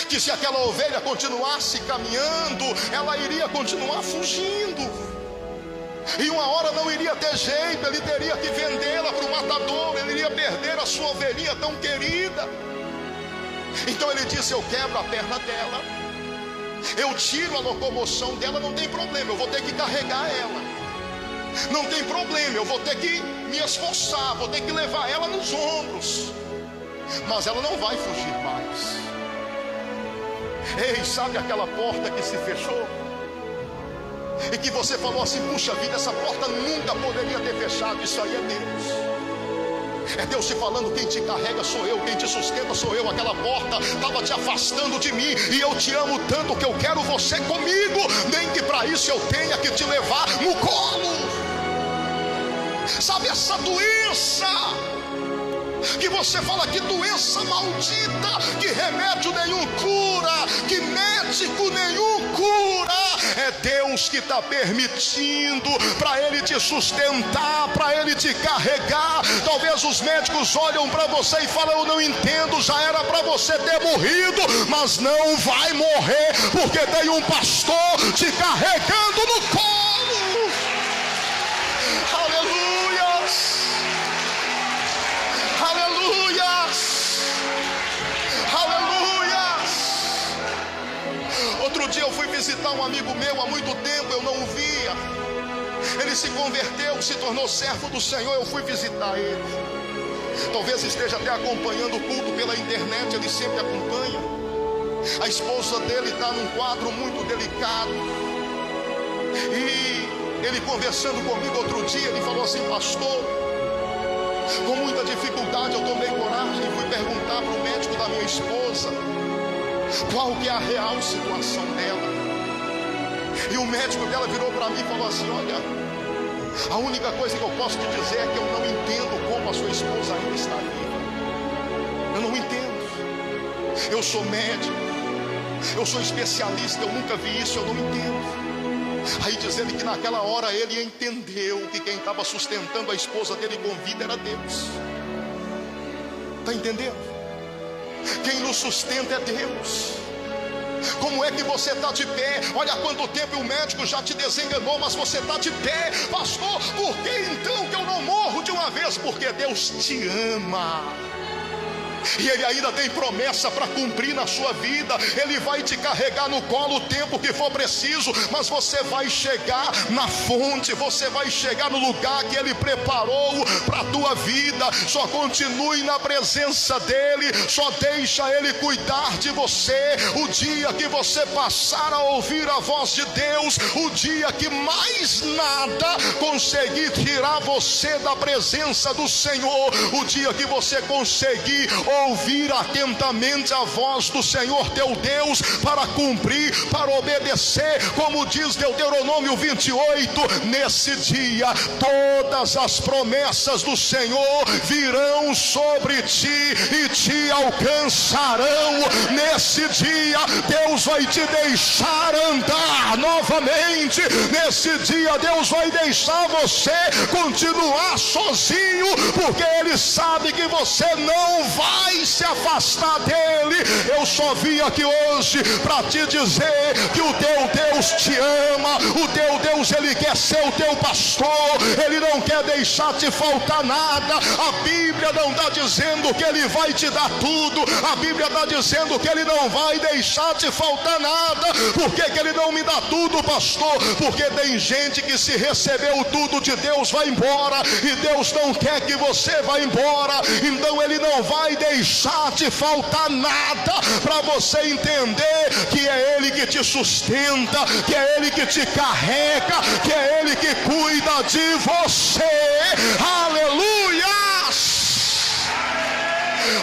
que se aquela ovelha continuasse caminhando, ela iria continuar fugindo, e uma hora não iria ter jeito, ele teria que vendê-la para o matador, ele iria perder a sua ovelhinha tão querida. Então ele disse: eu quebro a perna dela, eu tiro a locomoção dela, não tem problema, eu vou ter que carregar ela, não tem problema, eu vou ter que me esforçar, vou ter que levar ela nos ombros, mas ela não vai fugir mais. Ei, sabe aquela porta que se fechou? E que você falou assim: puxa vida, essa porta nunca poderia ter fechado. Isso aí é Deus. É Deus te falando: quem te carrega sou eu, quem te sustenta sou eu. Aquela porta estava te afastando de mim, e eu te amo tanto que eu quero você comigo, nem que para isso eu tenha que te levar no colo. Sabe essa doença que você fala: que doença maldita, que remédio nenhum cura, que médico nenhum cura? é Deus que está permitindo, para Ele te sustentar, para Ele te carregar. Talvez os médicos olham para você e falam: eu não entendo, já era para você ter morrido, mas não vai morrer, porque tem um pastor te carregando no colo. Aleluias, aleluias, aleluias. Outro dia eu fui visitar um amigo meu, há muito tempo eu não o via. Ele se converteu, se tornou servo do Senhor. Eu fui visitar ele. Talvez esteja até acompanhando o culto pela internet, ele sempre acompanha. A esposa dele está num quadro muito delicado. E ele conversando comigo outro dia, ele falou assim: pastor, com muita dificuldade eu tomei coragem e fui perguntar para o médico da minha esposa qual que é a real situação dela. E o médico dela virou para mim e falou assim: olha, a única coisa que eu posso te dizer é que eu não entendo como a sua esposa ainda está viva. Eu não entendo. Eu sou médico, eu sou especialista, eu nunca vi isso, eu não entendo. Aí diz ele que naquela hora ele entendeu que quem estava sustentando a esposa dele com vida era Deus. Está entendendo? Quem nos sustenta é Deus. Como é que você está de pé? Olha quanto tempo o médico já te desenganou, mas você está de pé. Pastor, por que então que eu não morro de uma vez? Porque Deus te ama. E Ele ainda tem promessa para cumprir na sua vida. Ele vai te carregar no colo o tempo que for preciso, mas você vai chegar na fonte, você vai chegar no lugar que Ele preparou para a tua vida. Só continue na presença dEle, só deixa Ele cuidar de você. O dia que você passar a ouvir a voz de Deus, o dia que mais nada conseguir tirar você da presença do Senhor, o dia que você conseguir ouvir atentamente a voz do Senhor teu Deus, para cumprir, para obedecer, como diz Deuteronômio 28, nesse dia todas as promessas do Senhor virão sobre ti e te alcançarão. Nesse dia Deus vai te deixar andar novamente. Nesse dia Deus vai deixar você continuar sozinho, porque Ele sabe que você não vai se afastar dele. Eu só vim aqui hoje para te dizer que o teu Deus te ama. O teu Deus, Ele quer ser o teu pastor. Ele não quer deixar te faltar nada. A Bíblia não está dizendo que Ele vai te dar tudo. A Bíblia está dizendo que Ele não vai deixar te faltar nada. Por que Ele não me dá tudo, pastor? Porque tem gente que, se recebeu tudo de Deus, vai embora, e Deus não quer que você vá embora. Então Ele não vai deixar te faltar nada, para você entender que é Ele que te sustenta, que é Ele que te carrega, que é Ele que cuida de você. Aleluias!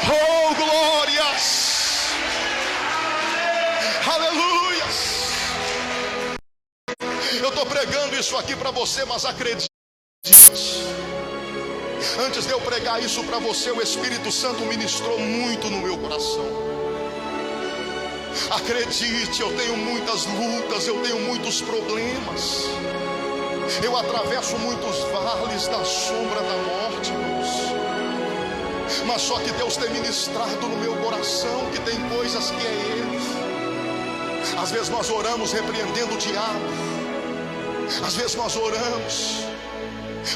Oh, glórias! Aleluias! Eu estou pregando isso aqui para você, mas acredite, antes de eu pregar isso para você, o Espírito Santo ministrou muito no meu coração. Acredite, eu tenho muitas lutas, eu tenho muitos problemas, eu atravesso muitos vales da sombra da morte, mas só que Deus tem ministrado no meu coração que tem coisas que é Ele. Às vezes nós oramos repreendendo o diabo, às vezes nós oramos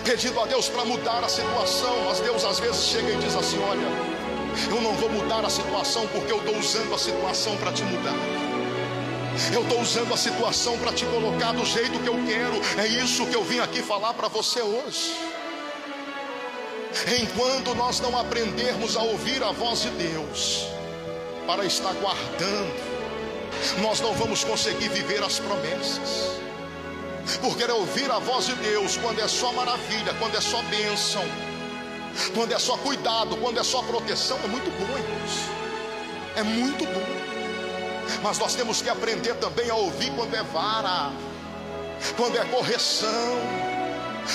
pedindo a Deus para mudar a situação, mas Deus às vezes chega e diz assim: olha, eu não vou mudar a situação, porque eu estou usando a situação para te mudar. Eu estou usando a situação para te colocar do jeito que eu quero. É isso que eu vim aqui falar para você hoje. Enquanto nós não aprendermos a ouvir a voz de Deus, para estar guardando, nós não vamos conseguir viver as promessas. Porque ouvir a voz de Deus, quando é só maravilha, quando é só bênção, quando é só cuidado, quando é só proteção, é muito bom, irmãos. É muito bom. Mas nós temos que aprender também a ouvir quando é vara, quando é correção,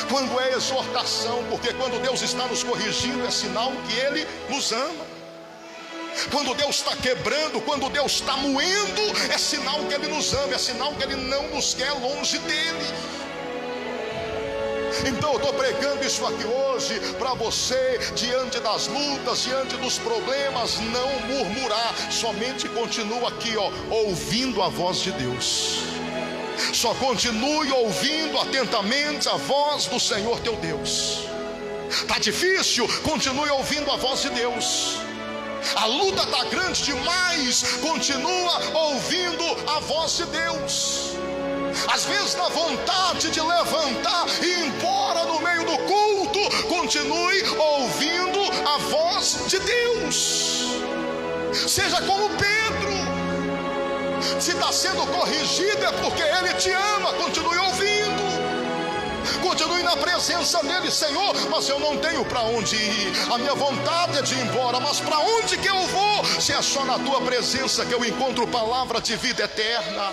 quando é exortação. Porque quando Deus está nos corrigindo, é sinal que Ele nos ama. Quando Deus está quebrando, quando Deus está moendo, é sinal que Ele nos ama, é sinal que Ele não nos quer longe dEle. Então eu estou pregando isso aqui hoje para você, diante das lutas, diante dos problemas, não murmurar, somente continua aqui, ouvindo a voz de Deus. Só continue ouvindo atentamente a voz do Senhor teu Deus. Está difícil? Continue ouvindo a voz de Deus. A luta está grande demais, continua ouvindo a voz de Deus. Às vezes dá vontade de levantar e ir embora no meio do culto, continue ouvindo a voz de Deus. Seja como Pedro, se está sendo corrigido é porque Ele te ama, continue ouvindo. Continue na presença dEle. Senhor, mas eu não tenho para onde ir, a minha vontade é de ir embora, mas para onde que eu vou? Se é só na tua presença que eu encontro palavra de vida eterna.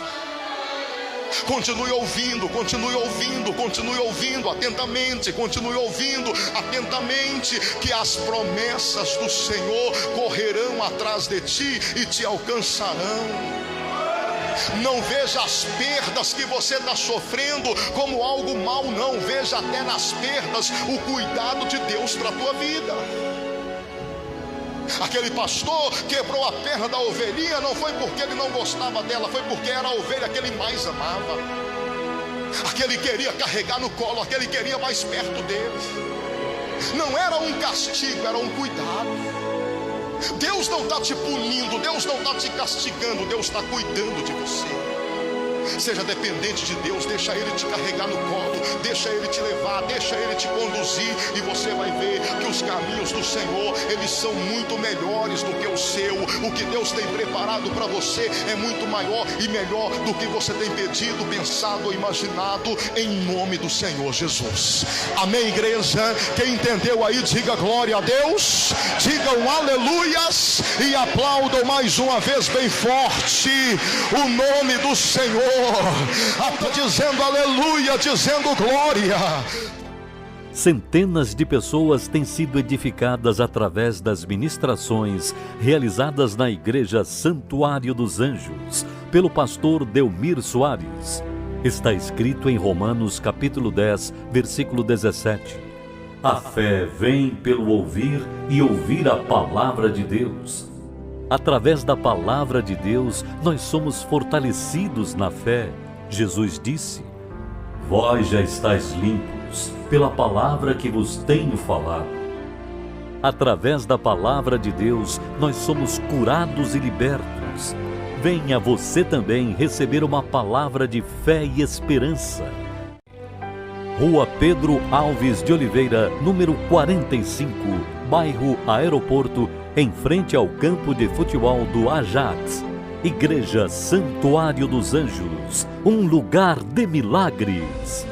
Continue ouvindo, continue ouvindo, continue ouvindo atentamente, continue ouvindo atentamente, que as promessas do Senhor correrão atrás de ti e te alcançarão. Não veja as perdas que você está sofrendo como algo mal, não. Veja até nas perdas o cuidado de Deus para a tua vida. Aquele pastor quebrou a perna da ovelhinha, não foi porque ele não gostava dela, foi porque era a ovelha que ele mais amava, a que ele queria carregar no colo, a que ele queria mais perto dele. Não era um castigo, era um cuidado. Deus não está te punindo, Deus não está te castigando, Deus está cuidando de você. Seja dependente de Deus, deixa Ele te carregar no colo, deixa Ele te levar, deixa Ele te conduzir, e você vai ver que os caminhos do Senhor, eles são muito melhores do que o seu. O que Deus tem preparado para você é muito maior e melhor do que você tem pedido, pensado ou imaginado, em nome do Senhor Jesus. Amém, igreja? Quem entendeu aí, diga glória a Deus, digam aleluias e aplaudam mais uma vez bem forte o nome do Senhor. Dizendo aleluia, dizendo glória. Centenas de pessoas têm sido edificadas através das ministrações realizadas na Igreja Santuário dos Anjos pelo pastor Delmir Soares. Está escrito em Romanos capítulo 10, versículo 17. A fé vem pelo ouvir e ouvir a palavra de Deus. Através da palavra de Deus, nós somos fortalecidos na fé. Jesus disse: vós já estáis limpos pela palavra que vos tenho falado. Através da palavra de Deus, nós somos curados e libertos. Venha você também receber uma palavra de fé e esperança. Rua Pedro Alves de Oliveira, número 45, bairro Aeroporto, em frente ao campo de futebol do Ajax. Igreja Santuário dos Anjos, um lugar de milagres.